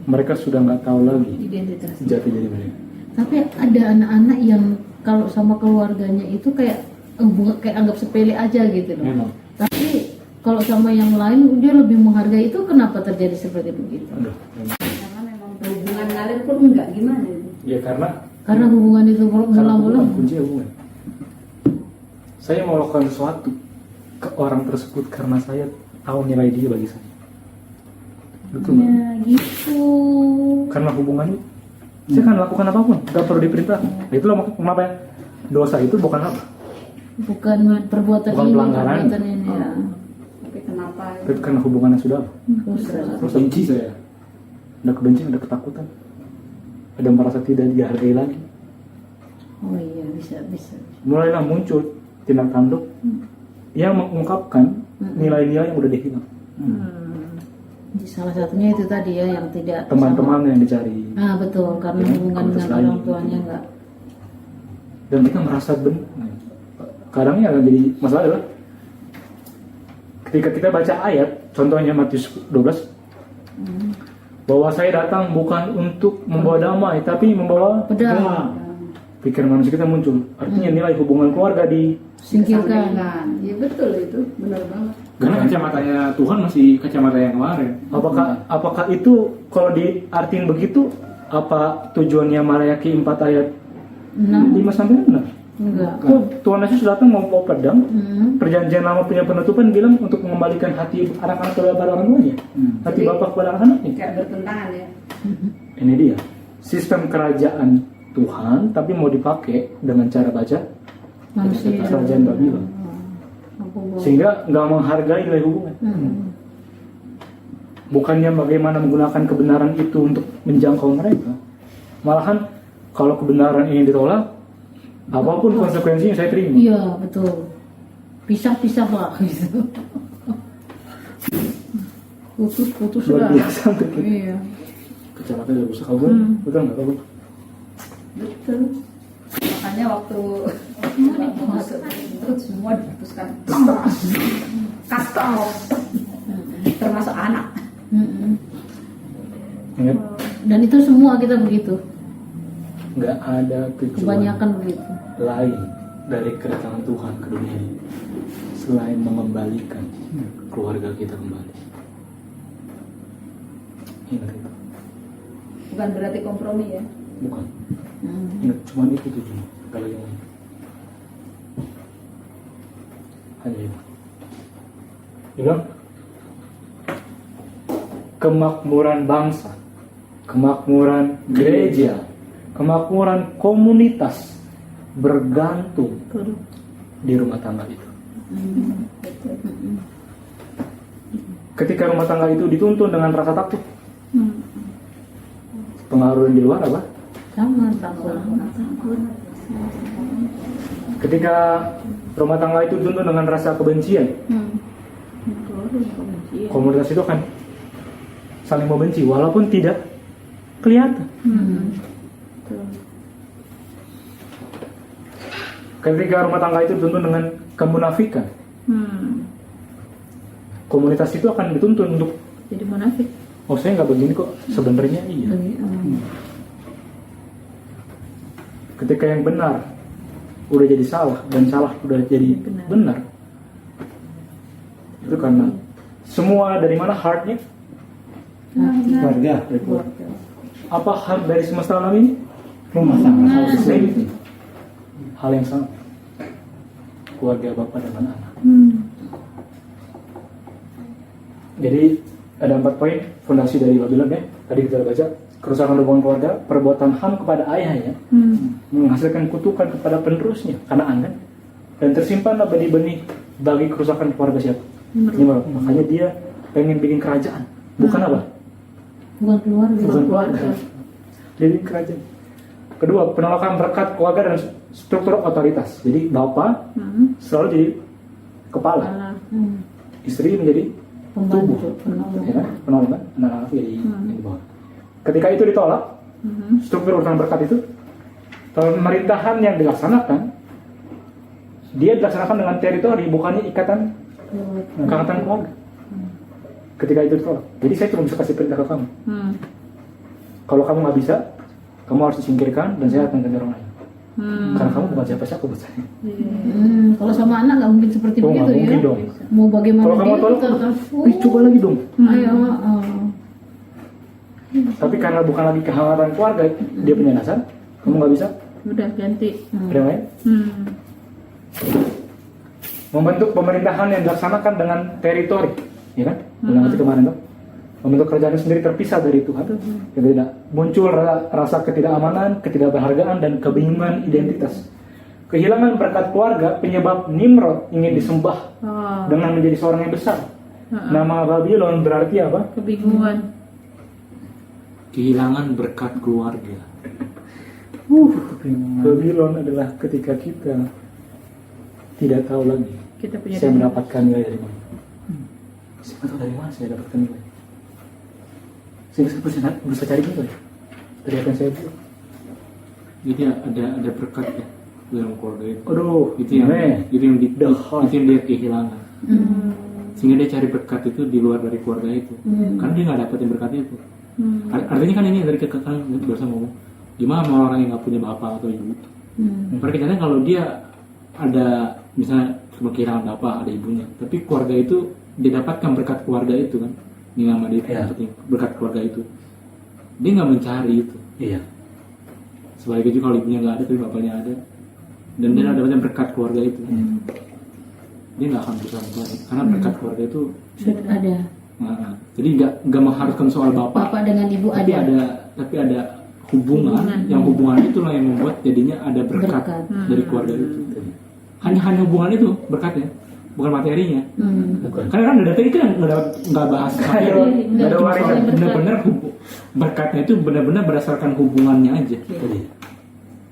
Mereka sudah nggak tahu lagi Identitas. jati diri mereka. Tapi ada anak-anak yang kalau sama keluarganya itu kayak hubungan kayak anggap sepele aja gitu loh. Memang. Tapi kalau sama yang lain dia lebih menghargai itu. Kenapa terjadi seperti begitu? Aduh, memang. Karena memang hubungan ngalir pun enggak gimana itu. Ya Karena hubungan itu karena berulang-ulang. bukan kunci hubungan. Saya mau lakukan sesuatu ke orang tersebut karena saya tahu nilai dia bagi saya. Betul nggak? Ya gitu. Karena hubungannya, saya akan lakukan apapun, nggak perlu diperintah. Nah, itulah kenapa ya? Dosa itu bukan apa? Bukan perbuatan Bukan ini, pelanggaran. perbuatan ini ya. Tapi kenapa? Tapi karena hubungannya sudah apa? Dosa. Terus benci saya. Ada kebencian, ada ketakutan. Ada merasa tidak dihargai lagi. Oh iya, bisa. Mulailah muncul tindak tanduk yang mengungkapkan nilai-nilai yang udah dihilang. Jadi salah satunya itu tadi ya yang tidak Teman-teman yang dicari. sama. Ah betul, karena Ya, hubungan komunitas dengan lain. orang tuanya enggak. Dan kita merasa kadang yang jadi masalah adalah ketika kita baca ayat, contohnya Matius 12, bahwa saya datang bukan untuk membawa damai, tapi membawa Pedang. pikiran manusia kita muncul. Artinya nilai hubungan keluarga Singkirkan. Ya betul itu, benar banget. Karena kacamatanya Tuhan masih kacamata yang kemarin. apakah itu kalau diartiin begitu, apa tujuannya Malayaki 4 ayat 5 sampai 6? Enggak. Kok Tuhan Yesus datang membawa pedang? Hmm. Perjanjian lama punya penutupan bilang untuk mengembalikan hati anak-anak kepada orang tuanya, hati bapak kepada anak-anaknya. Kayak bertentangan ya. Ini dia sistem kerajaan Tuhan, tapi mau dipakai dengan cara baca Manusia. kerajaan Babylon, sehingga nggak menghargai nilai hubungan. Bukannya bagaimana menggunakan kebenaran itu untuk menjangkau mereka, malahan kalau kebenaran ini ditolak, apapun konsekuensinya saya terima. Iya betul. Pisah-pisah lah gitu. Putus Luar lah. biasa tuh. Iya. Kecamatan udah rusak, betul nggak kabur? Betul. Makanya waktu masuk itu semua diputuskan. Kasta termasuk anak. Ingat, Dan itu semua kita begitu. nggak ada tujuan Kebanyakan begitu. lain dari kedatangan Tuhan ke dunia ini selain mengembalikan keluarga kita kembali. Ingat itu. Bukan berarti kompromi ya. Bukan. Ingat, cuma itu tujuannya. Kalau yang lain hanya itu. Bilang kemakmuran bangsa, kemakmuran gereja, kemakmuran komunitas bergantung di rumah tangga itu. Ketika rumah tangga itu dituntun dengan rasa takut, pengaruh yang di luar apa? takut. Ketika rumah tangga itu dituntun dengan rasa kebencian, komunitas itu akan saling membenci walaupun tidak kelihatan. Ketika rumah tangga itu dituntun dengan kemunafikan, komunitas itu akan dituntun untuk, Jadi munafik. oh saya nggak begini kok, sebenarnya iya. Ketika yang benar udah jadi salah dan salah udah jadi benar, itu karena semua dari mana heartnya? Keluarga. Dari keluarga. Apa heart dari semesta alam ini? Rumah tangga. Hal yang sama, keluarga bapak dan anak. Jadi ada 4 poin fondasi dari Babylon ya. Tadi kita udah baca, kerusakan hubungan keluarga, perbuatan ham kepada ayahnya, menghasilkan kutukan kepada penerusnya, Kanaan kan, dan tersimpanlah benih-benih bagi kerusakan keluarga siapa? Nimrod. Makanya dia pengen bikin kerajaan, bukan apa? Bukan keluarga. Bukan keluarga. Dia bikin kerajaan. Kedua, penolakan berkat keluarga dan struktur otoritas. Jadi bapak selalu jadi kepala, istri menjadi tubuh, ya kan? Penolong kan? Anak-anak jadi yang di bawah. Ketika itu ditolak, struktur urutan berkat itu, pemerintahan yang dilaksanakan, dia dilaksanakan dengan teritori, bukannya ikatan keluarga. Ketika itu ditolak, jadi saya cuma bisa kasih perintah ke kamu. Kalau kamu nggak bisa, kamu harus disingkirkan dan saya akan ganti orang lain. Karena kamu bukan siapa-siapa buat saya. Kalau sama anak nggak mungkin seperti Oh, begitu nggak mungkin ya. dong. Mau bagaimana Kalau kamu dia tolak, coba lagi dong. Ayo. Tapi karena bukan lagi kehangatan keluarga, dia punya dasar, kamu nggak bisa. Udah ganti. Ada yang lain? Membentuk pemerintahan yang dilaksanakan dengan teritori, ya kan? Dengan arti kemarin tuh, membentuk kerajaan sendiri terpisah dari Tuhan. Yang tidak muncul rasa ketidakamanan, ketidakberhargaan dan kebingungan identitas. Kehilangan berkat keluarga penyebab Nimrod ingin disembah dengan menjadi seorang yang besar. Nama Babylon berarti apa? Kebingungan. Kehilangan berkat keluarga. Babylon adalah ketika kita tidak tahu lagi Kita punya saya mendapatkan nilai dari mana. Saya nggak tahu dari mana saya dapatkan nilai. Saya berusaha cari nilai dari apa yang saya buat. Jadi ada berkat ya dalam keluarga itu. Aduh, Itu yang The heart. itu yang dia kehilangan. Sehingga dia cari berkat itu di luar dari keluarga itu. Karena dia nggak dapetin berkat itu. Artinya kan ini dari kekekalan bersama ngomong. Gimana sama orang yang nggak punya bapak atau ibu? Mereka katanya kalau dia ada misalnya cuma kehilangan bapak, ada ibunya, tapi keluarga itu dia dapatkan berkat keluarga itu kan, ini nama dia dapetin berkat keluarga itu. Dia nggak mencari itu. Iya. Sebaliknya juga kalau ibunya nggak ada tapi bapaknya ada, dan dia dapatkan berkat keluarga itu. Dia nggak akan berusaha mencari karena berkat keluarga itu Sudah ada. Nah, jadi nggak mengharuskan soal bapak, Bapak dengan ibu tapi ada. ada hubungan, yang hubungan itulah yang membuat jadinya ada berkat, Berkat. dari keluarga itu. Hanya hubungan itu berkatnya, bukan materinya. Bukan. Karena kan dari tadi kan nggak bahas materi, Nggak ada cuma warisan. soal benar-benar berkatnya itu benar-benar berdasarkan hubungannya aja. Jadi,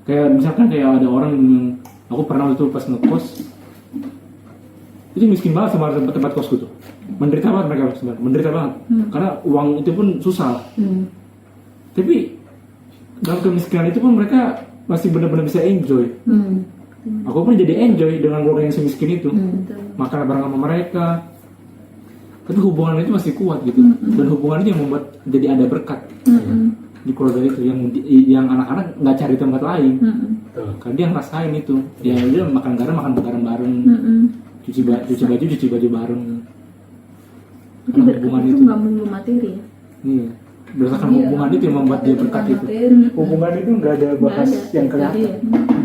Kayak misalkan kayak ada orang yang aku pernah itu pas ngekos, itu miskin banget sama tempat kosku tuh. Menderita banget mereka sebenarnya, menderita banget. Karena uang itu pun susah. Tapi dalam kemiskinan itu pun mereka masih benar-benar bisa enjoy. Aku pun jadi enjoy dengan keluarga yang semiskin itu. Makan bareng sama mereka. Tapi hubungan itu masih kuat gitu. Dan hubungan itu yang membuat jadi ada berkat di keluarga itu, yang anak-anak nggak cari tempat lain. Karena dia ngerasain itu. Ya dia makan garam bareng. Cuci baju bareng. Jadi Karena berkat hubungan itu itu. nggak melulu materi ya. Iya. berdasarkan Iya. hubungan itu yang membuat dia berkat itu. Hubungan itu nggak ada bahas Nggak ada. yang kelihatan. Iya.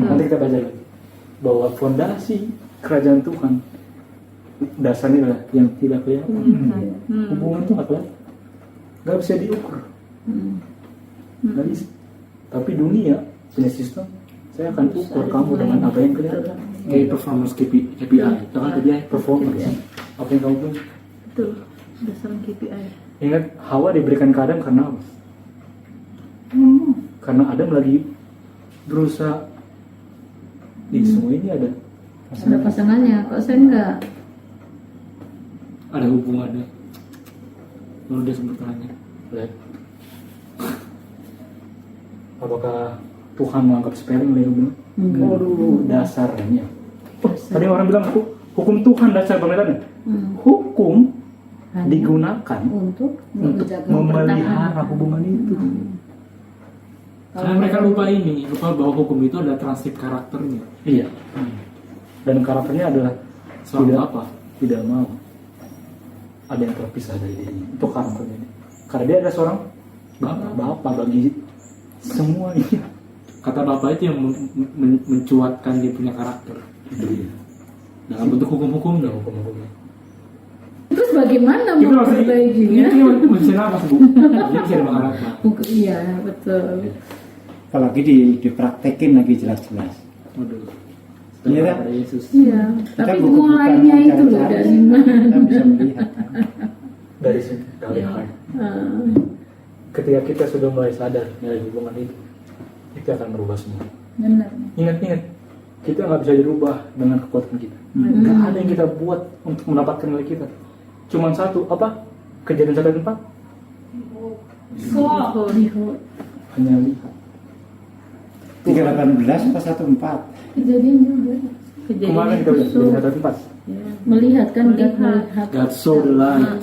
Nanti kita baca lagi bahwa fondasi kerajaan Tuhan dasarnya adalah yang tidak kelihatan. Hubungan itu nggak kelihatan, nggak bisa diukur, nggak bisa. Tapi dunia punya sistem, saya akan ukur kamu dengan apa yang kelihatan. Kayak performance KPI, itu kan KPI. Performance, apa yang kamu punya. Betul. Berdasarkan KPI. Ingat, Hawa diberikan ke Adam karena apa? Karena Adam lagi berusaha di semua ini ada Ada pasangannya, kok saya enggak? Ada hubungannya. Lalu dia sempat tanya, lihat. Apakah Tuhan menganggap sepele nilai hubungan? Waduh, dasarnya. Oh, tadi orang bilang hukum Tuhan dasar pemeliharaan. Hukum digunakan Untuk untuk menjaga memelihara hubungan itu. karena mereka lupa bahwa hukum itu ada transip karakternya. Iya. Dan karakternya adalah Soal tidak apa? Tidak mau ada yang terpisah dari dirinya. Itu karakternya. Karena dia adalah seorang bapak bagi semua ini. Kata bapak itu yang mencuatkan dia punya karakter. Itu dia. Dalam bentuk hukum-hukum dong. Hukum-hukumnya. Terus bagaimana Itu maksudnya memperbaikinya? itu bisa nafas bu. Dia bisa dimakan apa? Iya, betul. Apalagi dipraktekin lagi jelas-jelas. Waduh. Iya, Setelah kan? ada Yesus. Iya, Kita tapi bukan mulainya itu loh mencari-cari, dari mana? kita bisa melihat. Dari sini dari heart. Ah, Ketika kita sudah mulai sadar nilai hubungan itu akan merubah semua. benar. Ingat, kita nggak bisa dirubah dengan kekuatan kita. Nggak ada yang kita buat untuk mendapatkan nilai kita. Cuman satu, apa? Kejadian 1:4 hanya lihat. 3:18 apa 1:4? Kejadian juga. Kemarin kita lihat kejadian 1:4. Melihat kan, Melihat. melihat. God saw the light.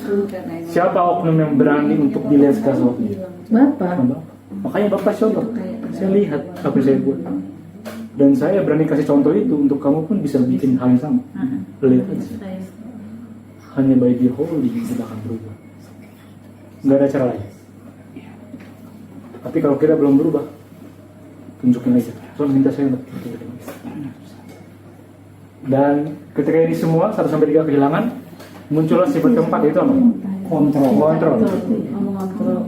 Siapa oknum yang berani untuk dilihat sesuatu? Bapak. Bapak. Makanya Bapak contoh. Saya lihat apa yang saya buat. Dan saya berani kasih contoh itu untuk kamu pun bisa bikin hal yang sama. Lihat aja. Hanya by the holy kita akan berubah. Nggak ada cara lain. Tapi kalau kita belum berubah, tunjukin aja. Soalnya minta saya untuk tunjukin. Dan ketika ini semua 1-3 kehilangan, muncullah sifat keempat, yaitu apa? Kontrol. Kontrol.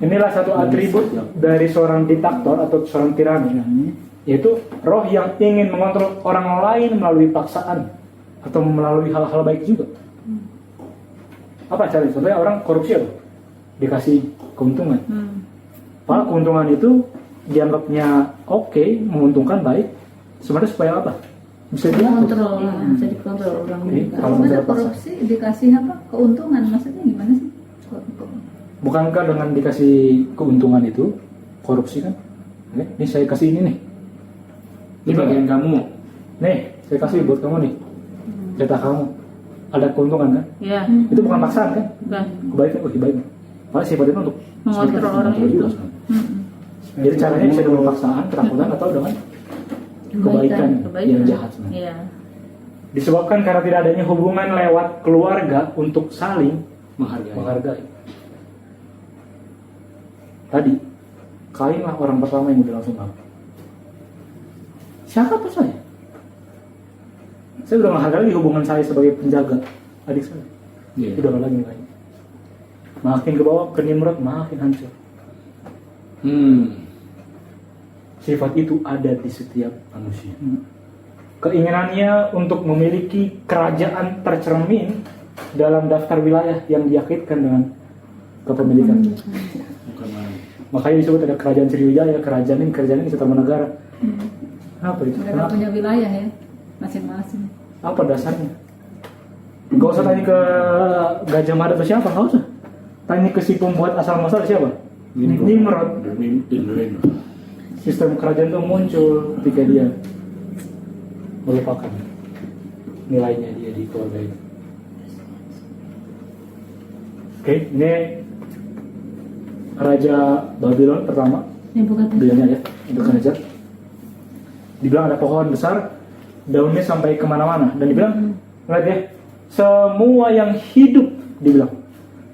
Inilah satu atribut dari seorang diktator atau seorang tirani, yaitu roh yang ingin mengontrol orang lain melalui paksaan atau melalui hal-hal baik juga. Apa caranya? Contohnya orang korupsi apa? Dikasih keuntungan. Padahal keuntungan itu dianggapnya oke, menguntungkan, baik. Sebenarnya supaya apa? Bisa diatur. Kontrol lah, bisa dikontrol orang Jadi, juga. kalau Kalau ada misalnya korupsi dikasih apa? Keuntungan, maksudnya gimana sih? Bukankah dengan dikasih keuntungan itu korupsi kan? Ini saya kasih ini nih. Ini bagian kamu. Nih, saya kasih buat kamu nih. Jatah kamu. Ada keuntungan kan? Iya. Itu bukan paksaan kan? Bukan. Kebaikan, kebaikan. Padahal sifat itu untuk Mengontrol orang mengontrol itu. juga, sebenarnya. Jadi caranya bisa dengan paksaan, ketakutan, atau dengan kebaikan yang jahat sebenarnya. Iya. Disebabkan karena tidak adanya hubungan lewat keluarga untuk saling menghargai. Tadi, Kainlah orang pertama yang udah langsung tahu. Siapa saya? Saya udah menghargai lagi hubungan saya sebagai penjaga adik saya. Iya. Udah nggak lagi nilai. Makin ke bawah, ke Nimrod makin hancur. Sifat itu ada di setiap manusia. Keinginannya untuk memiliki kerajaan tercermin dalam daftar wilayah yang diakitkan dengan kepemilikan. Bukan main. Makanya disebut ada kerajaan Sriwijaya, kerajaan ini Tarumanegara. Apa itu? Mereka Kenapa? punya wilayah ya, masing-masing. Apa dasarnya? Gak usah tanya ke Gajah Mada atau siapa, gak usah. Tanya ke si pembuat asal muasal siapa? Nimrod. Sistem kerajaan itu muncul ketika dia melupakan nilainya dia di keluarga itu. Oke, ini Raja Babylon pertama, bilangnya ya, Nebukadnezar. Dibilang ada pohon besar, daunnya sampai kemana-mana, dan dibilang, lihat ya, semua yang hidup, dibilang,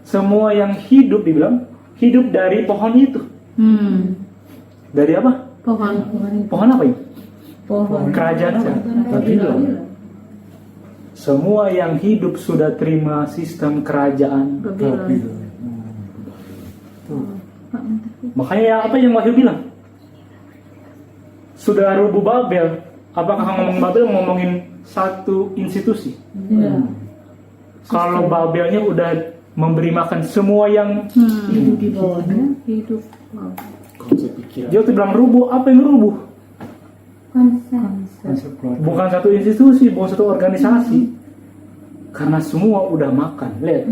semua yang hidup, dibilang, hidup dari pohon itu. Dari apa? Pohon. Pohon apa ini? Pohon Kerajaan apa? Babylon. Semua yang hidup sudah terima sistem kerajaan. Babylon. Makanya apa yang Wahyu bilang? Sudah rubuh Babel. Apakah ngomong Babel ngomongin satu institusi? Iya. Kalau Babelnya udah memberi makan semua yang Hidup di bawahnya. Hidup. Konsep pikiran. dia tuh bilang rubuh. Apa yang rubuh? Konsep keluarga. Bukan satu institusi, bukan satu organisasi. Karena semua udah makan. Lihat.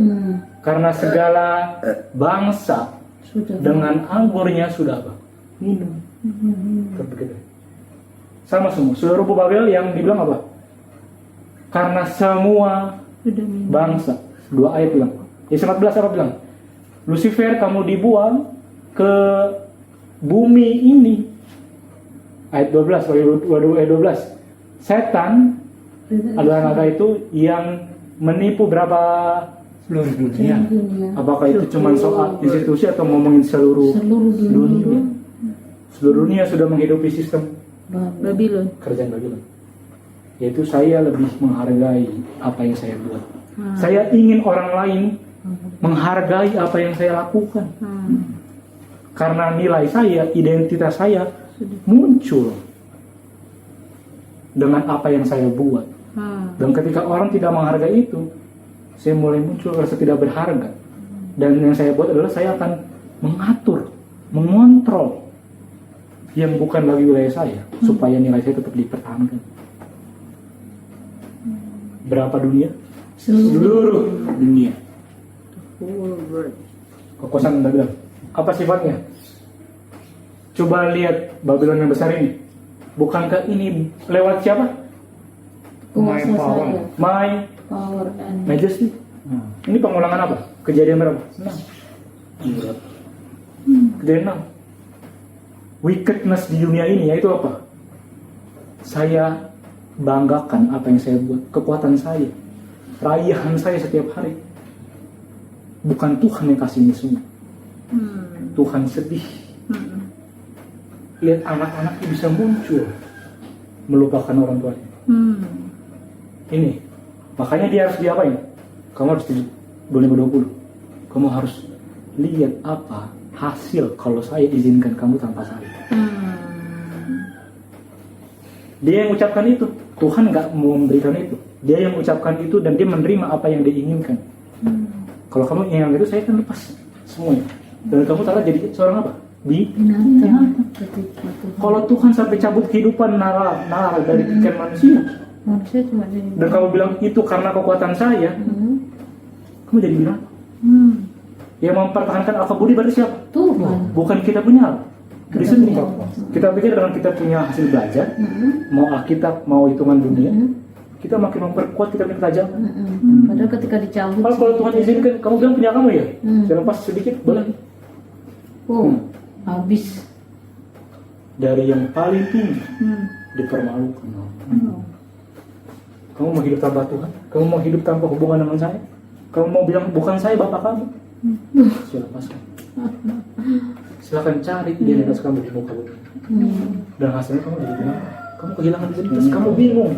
Karena segala bangsa Sudah. dengan anggurnya sudah apa? Minum. Begitu. Sama semua. Sudah rubuh Babel yang dibilang apa? Karena semua Sudah minum. bangsa. 2 ayat bilang. Ayat 14 apa bilang? Lucifer kamu dibuang ke bumi ini. Ayat 12, ayat 12. Setan adalah naga itu yang menipu berapa Seluruh dunia. apakah itu cuma soal institusi atau ngomongin seluruh dunia. Seluruh dunia sudah menghidupi sistem Babylon. kerajaan Babylon. Yaitu saya lebih menghargai apa yang saya buat. Saya ingin orang lain menghargai apa yang saya lakukan. Karena nilai saya, identitas saya muncul dengan apa yang saya buat. Dan ketika orang tidak menghargai itu, saya mulai muncul rasa tidak berharga. Dan yang saya buat adalah saya akan mengatur, mengontrol yang bukan lagi wilayah saya, supaya nilai saya tetap dipertahankan. Berapa dunia? Seluruh dunia. Kekuasaan Babylon. Apa sifatnya? Coba lihat Babylon yang besar ini. Bukankah ini lewat siapa? Penguasa My power. saya. My Power and Majesty. Ini pengulangan apa? Kejadian berapa? 6. Kejadian 6. Wickedness di dunia ini yaitu apa? Saya banggakan apa yang saya buat, kekuatan saya, raihan saya setiap hari. Bukan Tuhan yang kasih ini semua. Tuhan sedih. Lihat anak-anaknya bisa muncul melupakan orang tuanya. Ini, makanya dia harus diapain? Kamu harus 2020. Kamu harus lihat apa hasil kalau saya izinkan kamu tanpa saya. Dia yang ucapkan itu. Tuhan nggak mau memberikan itu. Dia yang ucapkan itu dan dia menerima apa yang dia inginkan. Kalau kamu ingin itu, saya akan lepas semuanya. Dan kamu taruh jadi seorang apa? binatang. Kalau Tuhan sampai cabut kehidupan nalar dari pikiran manusia, Manusia cuma jadi. dan kamu bilang itu karena kekuatan saya, kamu jadi binatang. Yang mempertahankan alfa budi berarti siapa? Tuhan. Bukan kita punya apa? Di sini kita pikir dengan kita punya hasil belajar, mau Alkitab, mau hitungan dunia, kita makin memperkuat kita punya kerajaan. Padahal ketika dicabut. Kalau Tuhan izinkan, kamu bilang punya kamu ya, saya lepas sedikit boleh. Habis. Dari yang paling tinggi dipermalukan. Kamu mau hidup tanpa Tuhan? Kamu mau hidup tanpa hubungan dengan saya? Kamu mau bilang bukan saya bapak kamu? Silakan. Silakan cari identitas kamu di muka bumi. Dan hasilnya kamu jadi binatang. Kamu kehilangan identitas, kamu bingung.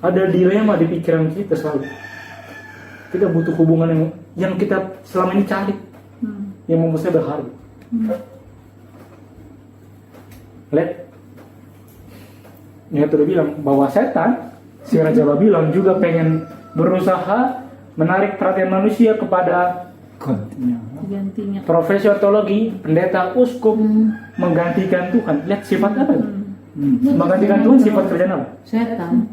Ada dilema di pikiran kita selalu. Kita butuh hubungan yang kita selama ini cari, yang membuat saya berharga. Lihat, ini udah bilang bahwa setan, si Raja Babylon juga pengen berusaha menarik perhatian manusia kepada Gantinya. profesor teologi, pendeta, uskup, menggantikan Tuhan. Lihat sifat apa? Menggantikan Tuhan sifat kerjaan apa? Setan.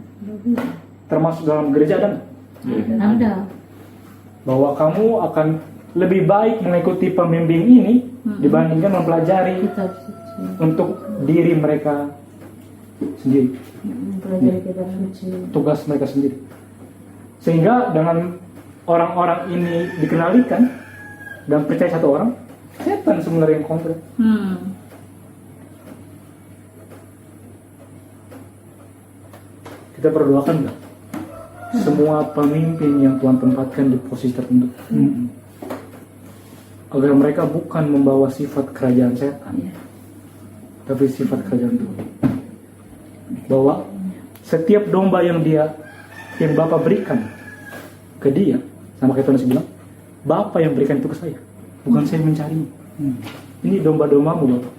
Termasuk dalam gereja ada. Ada. Bahwa kamu akan lebih baik mengikuti pembimbing ini dibandingkan mempelajari Kitab suci. untuk diri mereka sendiri, Pelajari kitab suci. tugas mereka sendiri. Sehingga dengan orang-orang ini dikenalikan dan percaya satu orang, setan sebenarnya yang kontra. Kita berdoakan nggak? Semua pemimpin yang Tuhan tempatkan di posisi tertentu, agar mereka bukan membawa sifat kerajaan setan, Iya. tapi sifat kerajaan Tuhan. Bahwa setiap domba yang Bapa berikan ke dia, sama kayak Tuhan bilang, Bapa yang berikan itu ke saya, bukan saya mencarinya. Ini domba-dombamu Bapak.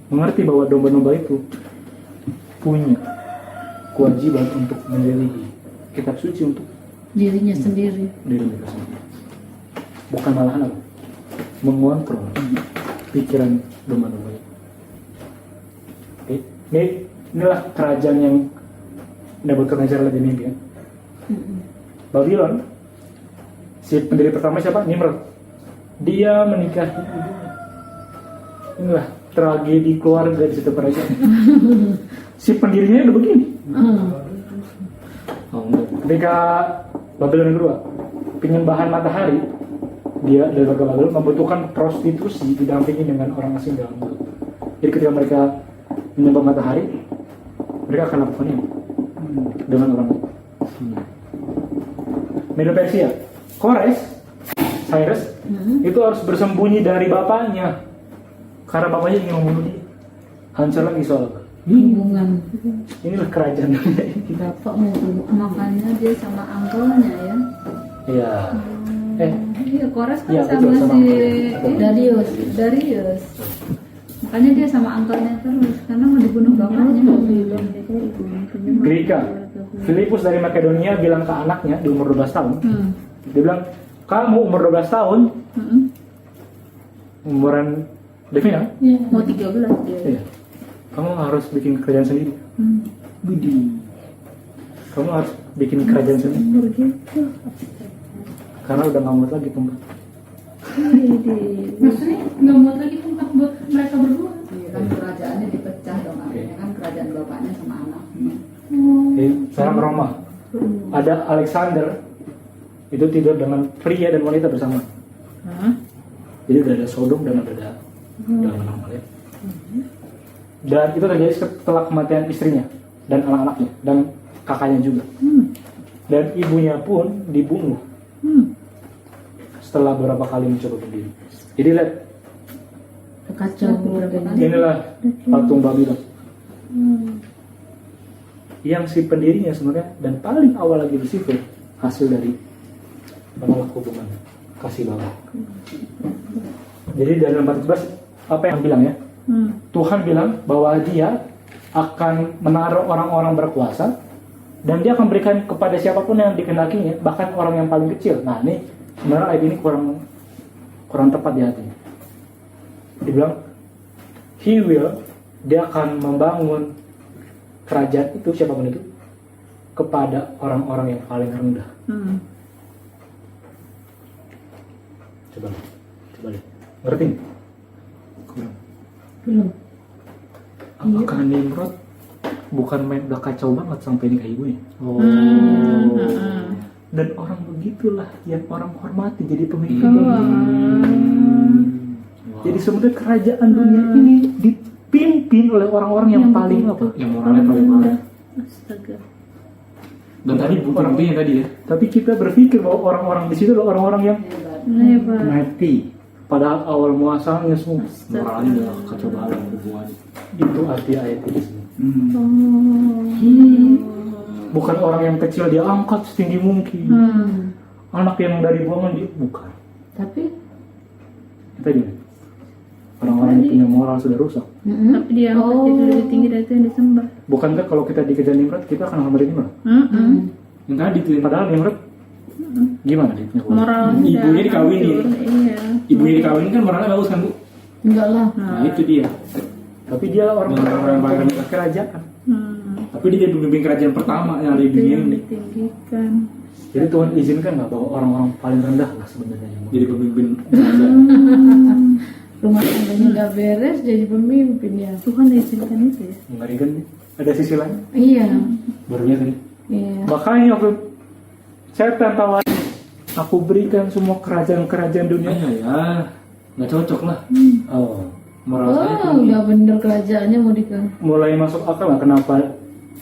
Mengerti bahwa domba-domba itu punya kewajiban untuk menjadi kitab suci untuk Dirinya sendiri. diri mereka sendiri. Bukan malahan apa? Mengontrol pikiran domba-domba itu. Oke. Inilah kerajaan yang Nebukadnezar lagi mimpi ya. Babylon, si pendiri pertama siapa? Nimrod. Dia menikahi ibunya. Inilah tragedi keluarga di situ kerajaan. Si pendirinya udah begini. Ketika Babylon yang kedua, penyembahan matahari, dia dari warga Babylon membutuhkan prostitusi didampingi dengan orang asing dalam mulut. Jadi ketika mereka menyembah matahari, mereka akan lakukan ini dengan orang lain. Medo Persia, Kores, Cyrus, itu harus bersembunyi dari bapaknya karena bapaknya ingin membunuh dia. Hancur lagi soal apa? Hubungan Inilah kerajaan dunia ini. bapak mau makanya dia sama angkelnya ya. Iya. Iya, Kores kan Iya, sama betul, sama si angkelnya. Darius. Makanya dia sama angkelnya terus karena mau dibunuh bapaknya. Greka, Filipus dari Makedonia bilang ke anaknya di umur 12 tahun, dia bilang, kamu umur 12 tahun, umuran Devina, Mau 13 dia. iya. Kamu harus bikin kerajaan sendiri. Kamu harus bikin kerajaan sendiri. Karena udah nggak muat lagi tempat. Maksudnya nggak muat lagi tempat buat mereka berdua. Iya kan kerajaannya dipecah dong, artinya kan kerajaan bapaknya sama anaknya. Oke, sekarang Roma. Ada Alexander, itu tidur dengan pria dan wanita bersama. Jadi udah ada Sodom dan ada dalam nama ya. Dan itu terjadi setelah kematian istrinya dan anak-anaknya dan kakaknya juga. Dan ibunya pun dibunuh setelah beberapa kali mencoba berdiri. Jadi lihat, Kacau keluarganya. inilah patung Babylon. Yang si pendirinya sebenarnya dan paling awal lagi Lucifer, hasil dari menolak hubungan kasih Bapa. Jadi dari 14 apa yang bilang ya? Tuhan bilang bahwa dia akan menaruh orang-orang berkuasa dan dia akan berikan kepada siapapun yang dikenakinya, bahkan orang yang paling kecil. Nah ini sebenarnya ayat ini kurang tepat di hati. Dia bilang, dia akan membangun kerajaan itu, siapapun itu, kepada orang-orang yang paling rendah. Coba lihat. Ngerti? Kurang. Belum. Apakah Nimrod bukan main udah kacau banget sampai nikah ibunya? Dan orang begitulah yang orang hormati jadi pemimpin. Jadi sebenarnya kerajaan dunia ini dipimpin oleh orang-orang yang paling apa? Yang moralnya paling parah. Astaga. Dan tadi bukan buktinya tadi ya. Tapi kita berpikir bahwa orang-orang di situ adalah orang-orang yang Hebat. Mati. padahal awal muasalnya semua Moralnya udah kacau banget hubungannya. itu arti ayat ini semua. Oh. Bukan orang yang kecil dia angkat setinggi mungkin. Anak yang dari buangan dia bukan. Tapi Kita gini. Orang-orang yang punya moral sudah rusak. Tapi dia angkat jadi lebih tinggi dari itu yang disembah. Bukankah kalau kita dikejar Nimrod kita akan hambarin Nimrod? Yang tadi tuh Padahal Nimrod gimana dia punya moral? Moralnya Ibunya udah dikawinin. hancur. Iya. ibunya dikawinin kan moralnya bagus kan Bu? enggak lah. Nah itu dia. Tapi dia orang-orang yang paling kerajaan. Tapi dia jadi pemimpin kerajaan pertama yang ada di Itu dunia yang ini. ditinggikan. Jadi Tuhan izinkan nggak bahwa orang-orang paling rendah lah sebenarnya yang Jadi pemimpin kerajaan. Rumah tangganya nggak beres jadi pemimpin ya. Tuhan izinkan itu ya. mengerikan nih. Ada sisi lain. Iya. Barunya tadi. Iya. Makanya waktu setan tawar, aku berikan semua kerajaan-kerajaan dunia. Ya, nggak cocok lah. Oh, Moral saya Oh, tinggi. nggak bener kerajaannya mau dikasih. mulai masuk akal lah kenapa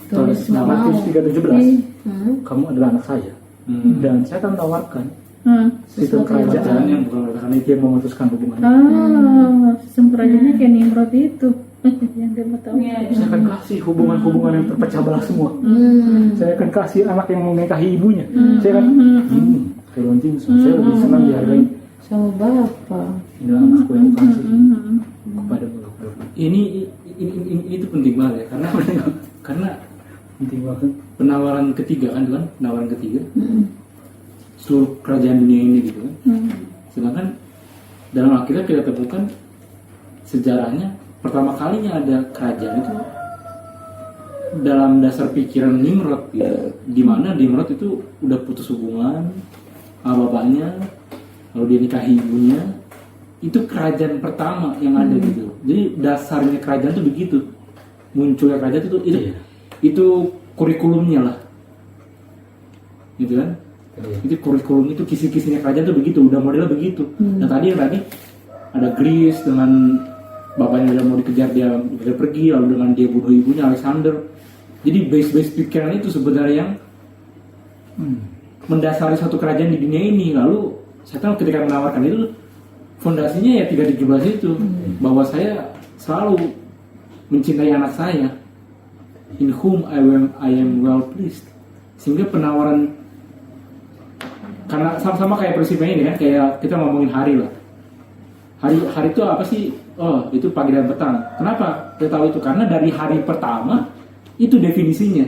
Tulis nggak mau. Matius 3:17 Hmm. kamu adalah anak saya Hmm. dan saya akan tawarkan Sistem kerajaan Kerajaan yang bukan karena itu yang memutuskan hubungan. Sistem kerajaannya kayak Nimrod itu yang dia mau tahu. Saya akan kasih hubungan-hubungan yang terpecah belah semua. Saya akan kasih anak yang menikahi ibunya. Saya akan Firman Tuhan, saya lebih senang dihargai. Sama bapak. Inilah anakku yang kasih kepada ini itu penting banget ya, karena penting banget. penawaran ketiga kan, penawaran ketiga seluruh kerajaan dunia ini gitu kan. Sedangkan dalam Alkitab kita temukan sejarahnya pertama kalinya ada kerajaan itu dalam dasar pikiran Nimrod gitu. Di mana Nimrod itu udah putus hubungan sama bapaknya, lalu dia nikahi ibunya. Itu kerajaan pertama yang ada gitu. Jadi dasarnya kerajaan itu begitu. Munculnya kerajaan itu kurikulumnya lah. Gitu kan? Itu kurikulum, itu kisi-kisinya kerajaan itu begitu, udah modelnya begitu. Nah tadi ada Greece dengan bapaknya udah mau dikejar, dia pergi, lalu dengan dia bunuh ibunya Alexander. Jadi base pikiran itu sebenarnya yang mendasari satu kerajaan di dunia ini. Lalu setan ketika menawarkan itu, fondasinya ya 3:17 itu, bahwa saya selalu mencintai anak saya, in whom I am well pleased. Sehingga penawaran, karena sama-sama kayak prinsipnya ini kan, kayak kita ngomongin hari lah. Hari itu apa sih? Oh, itu pagi dan petang. Kenapa kita tahu itu? Karena dari hari pertama itu definisinya,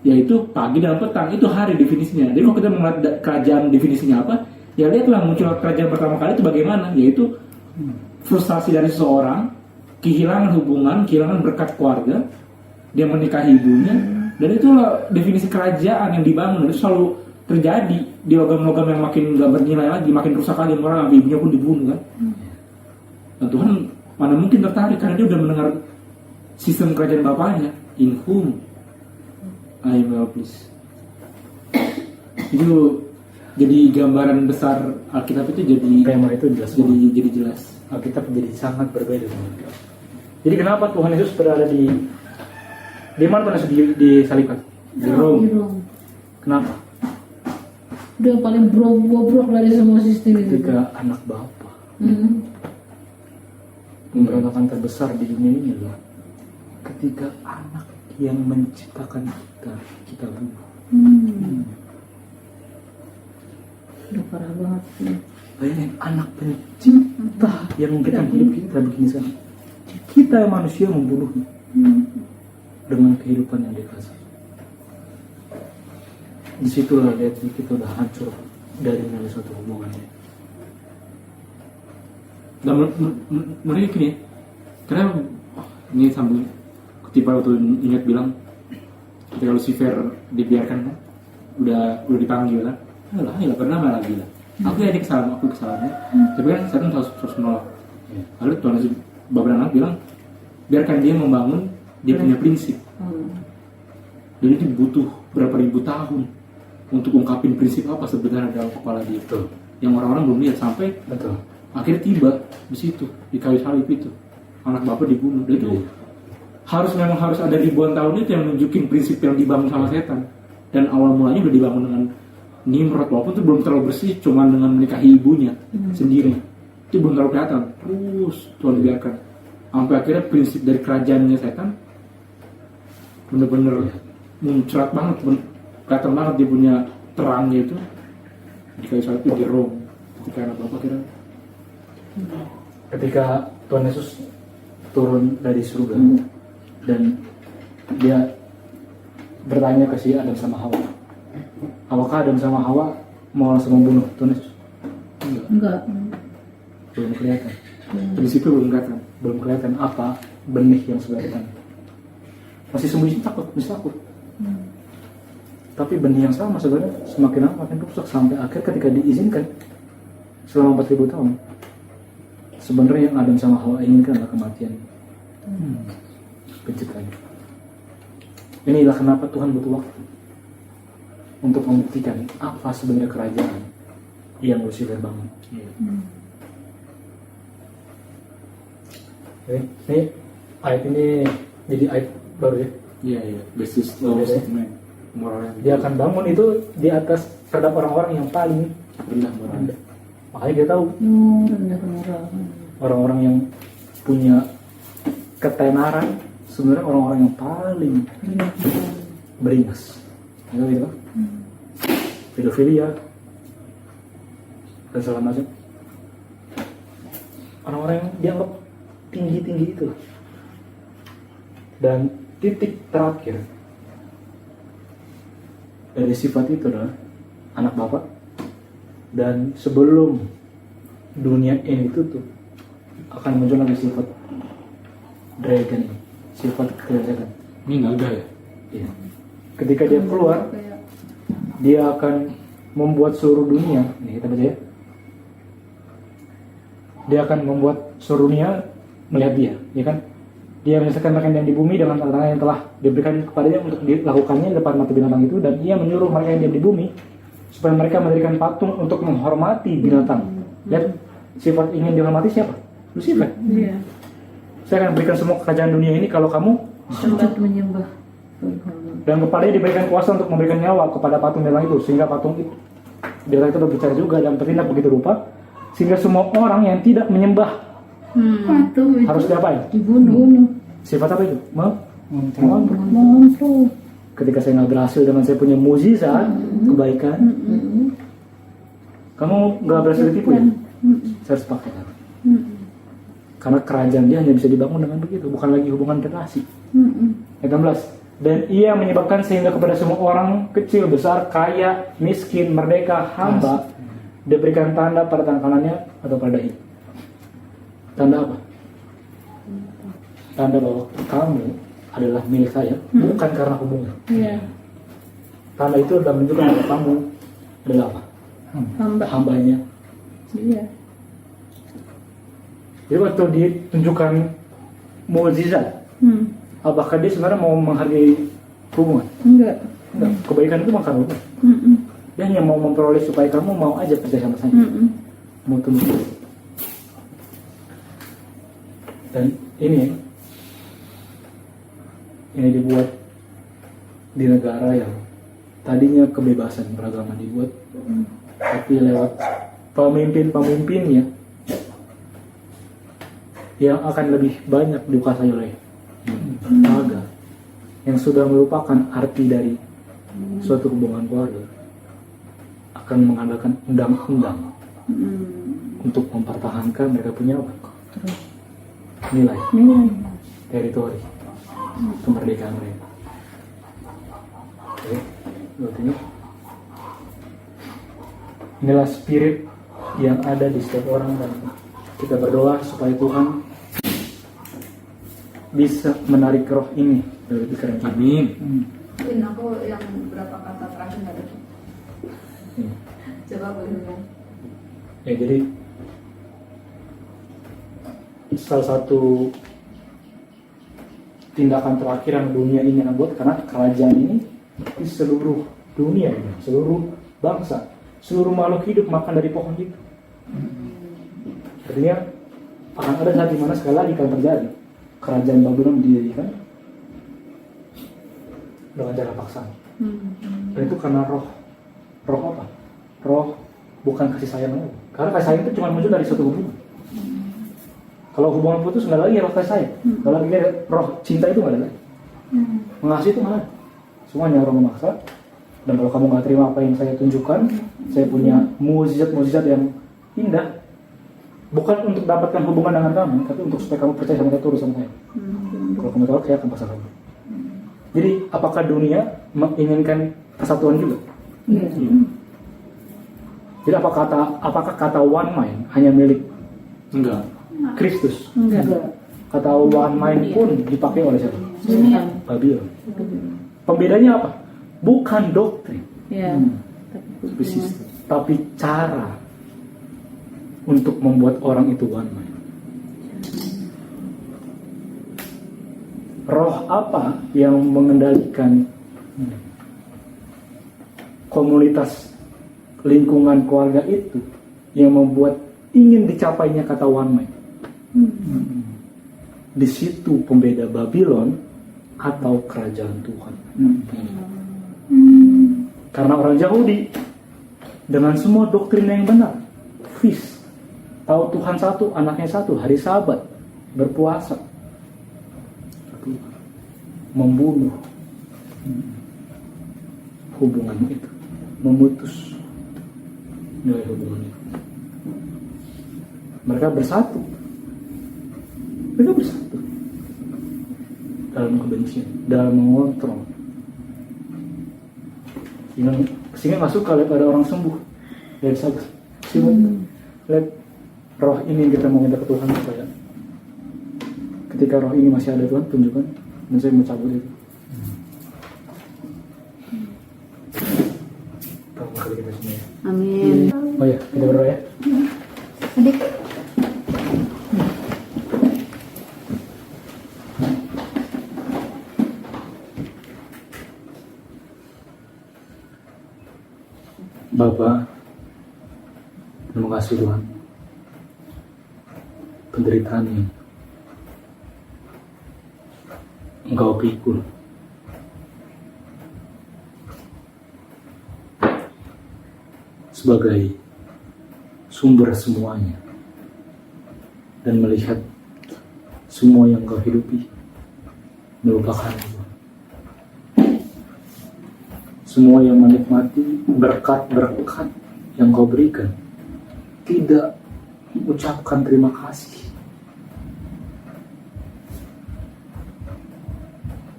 yaitu pagi dan petang, itu hari definisinya. Jadi kalau kita melihat kerajaan definisinya apa, ya lihatlah muncul kerajaan pertama kali itu bagaimana, yaitu frustasi dari seseorang, kehilangan hubungan, kehilangan berkat keluarga, dia menikahi ibunya, dan itulah definisi kerajaan yang dibangun. Itu selalu terjadi di logam-logam yang makin gak bernilai lagi, makin rusak lagi, orang ibunya pun dibunuh kan. Dan Tuhan mana mungkin tertarik karena dia udah mendengar sistem kerajaan bapaknya, in whom I am well pleased. Itu jadi gambaran besar Alkitab itu Tema itu jelas. jadi jelas. Alkitab jadi sangat berbeda dengan Alkitab. Jadi kenapa Tuhan Yesus berada di mana Tuhan Yesus disalibkan? Di Roma. Kenapa? Udah paling bobrok dari semua sistem itu. Ketika anak Bapa pemberontakan terbesar di dunia ini adalah ketika anak yang menciptakan kita bunuh. Udah parah banget sih. Bayangin, anak pencipta yang memberikan hidup kita begini sana. Kita yang manusia membunuhnya dengan kehidupan yang dikasih. Disitulah lihat kita udah hancur dari suatu hubungannya. Dan mereka gini, karena ini sambil ketipa waktu ingat bilang, ketika Lucifer dibiarkan kan, udah dipanggil kan, alah pernah malah gila. Aku kesalahan, tapi kan setan terus menolak. Lalu Tuhan Yesus beberapa bilang, biarkan dia membangun dia punya prinsip. Dan itu butuh berapa ribu tahun untuk ungkapin prinsip apa sebenarnya dalam kepala dia. Betul. Yang orang-orang belum lihat sampai Betul. akhirnya tiba di situ di kayu salib itu anak Bapa dibunuh. Dan itu harus ada ribuan tahun itu yang nunjukin prinsip yang dibangun sama setan. Dan awal mulanya udah dibangun dengan Nimrod, walaupun itu belum terlalu bersih, cuman dengan menikahi ibunya sendiri. Itu belum terlalu kelihatan. Terus Tuhan biarkan sampai akhirnya prinsip dari kerajaannya setan bener-bener muncrat banget, kelihatan banget dia punya terangnya itu di kayu salib itu di Roma ketika anak Bapa kira. Ketika Tuhan Yesus turun dari surga dan dia bertanya ke si Adam sama Hawa, apakah Adam sama Hawa mau langsung membunuh Tuhan Yesus? Enggak. Belum kelihatan. Prinsipnya Belum kelihatan apa benih yang sebenarnya. Masih sembunyi takut. Tapi benih yang sama sebenarnya semakin lama makin rusak sampai akhir ketika diizinkan selama 4000 tahun. Sebenarnya yang Adam sama Hawa inginkan adalah kematian penciptanya. Inilah kenapa Tuhan butuh waktu untuk membuktikan apa sebenarnya kerajaan yang Lucifer bangun. Ini ayat ini jadi ayat baru ya. Iya. Basis law of man, moralnya. Dia akan bangun itu di atas terhadap orang-orang yang paling rendah moral. Makanya dia tahu rendah moral. orang-orang yang punya ketenaran sebenarnya orang-orang yang paling beringas. Ya, gitu kan? Pedofilia dan segala macam. Orang-orang yang dianggap tinggi-tinggi itu. Dan titik terakhir dari sifat itu adalah anak bapak. Dan sebelum dunia ini tutup akan muncul lagi sifat dragon, sifat kekerasan. Ini naga ya? Iya. Ketika dia keluar, dia akan membuat seluruh dunia, nih kita baca ya. Dia akan membuat seluruh dunia melihat dia, ya kan? Dia menyelesaikan mereka yang di bumi dengan tantangan yang telah diberikan kepadanya untuk dilakukannya di depan mata binatang itu, dan ia menyuruh mereka yang diam di bumi supaya mereka mendirikan patung untuk menghormati binatang. Lihat, sifat ingin dihormati siapa? Lucifer. Iya. Saya akan berikan semua kerajaan dunia ini kalau kamu Sembah menyembah. dan kepadanya diberikan kuasa untuk memberikan nyawa kepada patung binatang itu, sehingga patung itu binatang itu berbicara juga dan bertindak begitu rupa sehingga semua orang yang tidak menyembah Patung itu harus diapain? dibunuh. Sifat apa itu? Mengontrol. Ketika saya nggak berhasil dengan saya punya mukjizat kebaikan, kamu nggak berhasil ditipu ya? Saya harus pakai. Karena kerajaan dia hanya bisa dibangun dengan begitu, bukan lagi hubungan relasi. Ayat 16. Dan ia menyebabkan sehingga kepada semua orang kecil, besar, kaya, miskin, merdeka, hamba diberikan tanda pada tangan kanannya atau pada dahi. Tanda apa? Tanda bahwa kamu adalah milik saya, bukan karena hubungan. Iya. Tanda itu adalah menunjukkan bahwa kamu adalah apa? Hamba. Hambanya. Iya. Jadi waktu ditunjukkan mukjizat, apakah dia sebenarnya mau menghargai hubungan? Enggak. Enggak. Kebaikan itu makan hubungan. Dia hanya mau memperoleh supaya kamu mau aja percaya sama saya. Mau tunduk. Dan ini dibuat di negara yang tadinya kebebasan beragama dibuat, tapi lewat pemimpin-pemimpinnya yang akan lebih banyak dikuasai oleh naga yang sudah melupakan arti dari suatu hubungan keluarga, akan mengandalkan undang-undang untuk mempertahankan mereka punya apa? Nilai, teritori, kemerdekaan mereka. Oke, artinya inilah spirit yang ada di setiap orang, dan kita berdoa supaya Tuhan bisa menarik roh ini dari pikiran kita. Amin. Mungkin aku yang beberapa kata terakhir nggak ada. Coba boleh. Ya, jadi salah satu tindakan terakhir yang dunia ini akan buat, karena kerajaan ini di seluruh dunia, seluruh bangsa, seluruh makhluk hidup makan dari pohon itu. Artinya akan ada saat dimana sekali lagi akan terjadi kerajaan Babylon didirikan dengan cara paksaan. Dan itu karena roh apa? Roh bukan kasih sayang lagi. Karena kasih sayang itu cuma muncul dari suatu hubungan. Kalau hubungan putus nggak ada lagi roh kasih sayang. Kalau lagi ada roh cinta itu nggak ada lagi. Mengasihi itu nggak ada. Semuanya roh memaksa. Dan kalau kamu nggak terima apa yang saya tunjukkan, saya punya mukjizat yang indah. Bukan untuk dapatkan hubungan dengan kamu, tapi untuk supaya kamu percaya sama saya, turut sama saya. Kalau kamu tolak, saya akan paksa kamu. Jadi, apakah dunia menginginkan persatuan juga? Jadi, apakah kata one mind hanya milik Enggak. Kristus? Enggak. Kata one mind pun dipakai oleh siapa? Dunia. Babylon. Pembedanya apa? Bukan doktrin, Ya. tapi sistem, tapi cara untuk membuat orang itu one mind. Roh apa yang mengendalikan komunitas lingkungan keluarga itu yang membuat ingin dicapainya kata one mind? Di situ pembeda Babylon atau kerajaan Tuhan. Karena orang Yahudi dengan semua doktrin yang benar, feast, tahu Tuhan satu, anaknya satu, hari Sabat, berpuasa, membunuh, hubungan itu, memutus nilai hubungan itu. Mereka bersatu dalam kebencian, dalam mengontrol, sehingga masuk kalau ada orang sembuh dari sabar. Lihat roh ini yang kita mau minta ke Tuhan supaya ketika roh ini masih ada, Tuhan tunjukkan, dan saya mau cabut itu. Tolong kali kita semua ya. Amin. Oh ya, kita berdoa ya. Adik. Bapa, terima kasih Tuhan. Penderitaan yang Engkau pikul sebagai sumber semuanya, dan melihat semua yang Engkau hidupi melupakan semua yang menikmati berkat-berkat yang Kau berikan, tidak mengucapkan terima kasih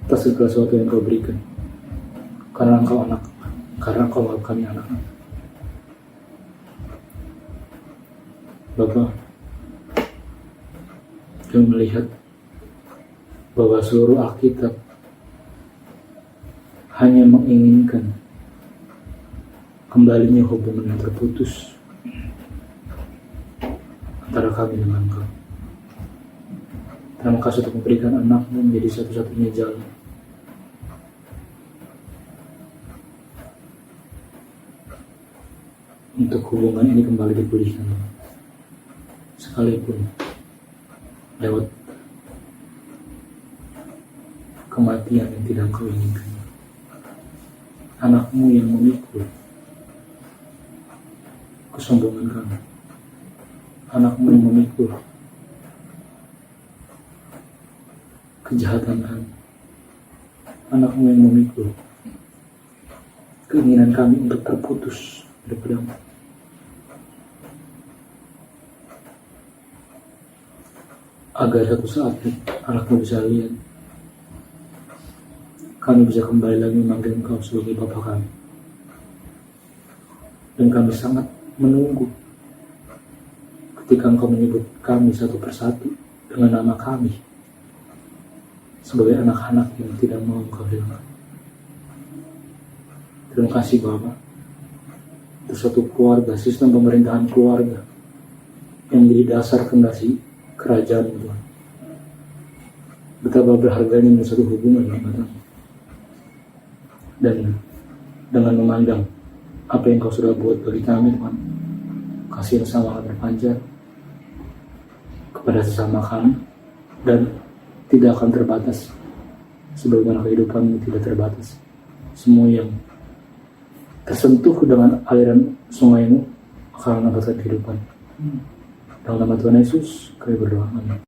atas segala sesuatu yang Kau berikan, karena Engkau anak, karena Kau menganggap kami anak. Bapa, kami melihat bahwa seluruh Alkitab hanya menginginkan kembalinya hubungan yang terputus antara kami dengan Engkau. Terima kasih untuk memberikan anak-Mu menjadi satu-satunya jalan untuk hubungan ini kembali dipulihkan, sekalipun lewat kematian yang tidak Engkau inginkan. Anak-Mu yang memikul kesombongan kami, anak-Mu yang memikul kejahatan kami, anak-Mu yang memikul keinginan kami untuk terputus daripada-Mu. Agar satu saat anak-Mu bisa lihat, kami bisa kembali lagi memanggil Engkau sebagai Bapa kami. Dan kami sangat menunggu ketika Engkau menyebut kami satu persatu dengan nama kami sebagai anak-anak yang tidak mau Engkau hilangkan. Terima kasih Bapa, untuk satu keluarga, sistem pemerintahan keluarga yang menjadi dasar fondasi kerajaan Tuhan. Betapa berharganya satu hubungan dengan Tuhan. Dan dengan memandang apa yang Kau sudah buat bagi kami Tuhan, kasih yang sama akan berpanjang kepada sesama kami dan tidak akan terbatas, sebagaimana kehidupan-Mu tidak terbatas. Semua yang tersentuh dengan aliran sungai-Mu akan mendapatkan kehidupan. Dalam nama Tuhan Yesus kami berdoa, amin.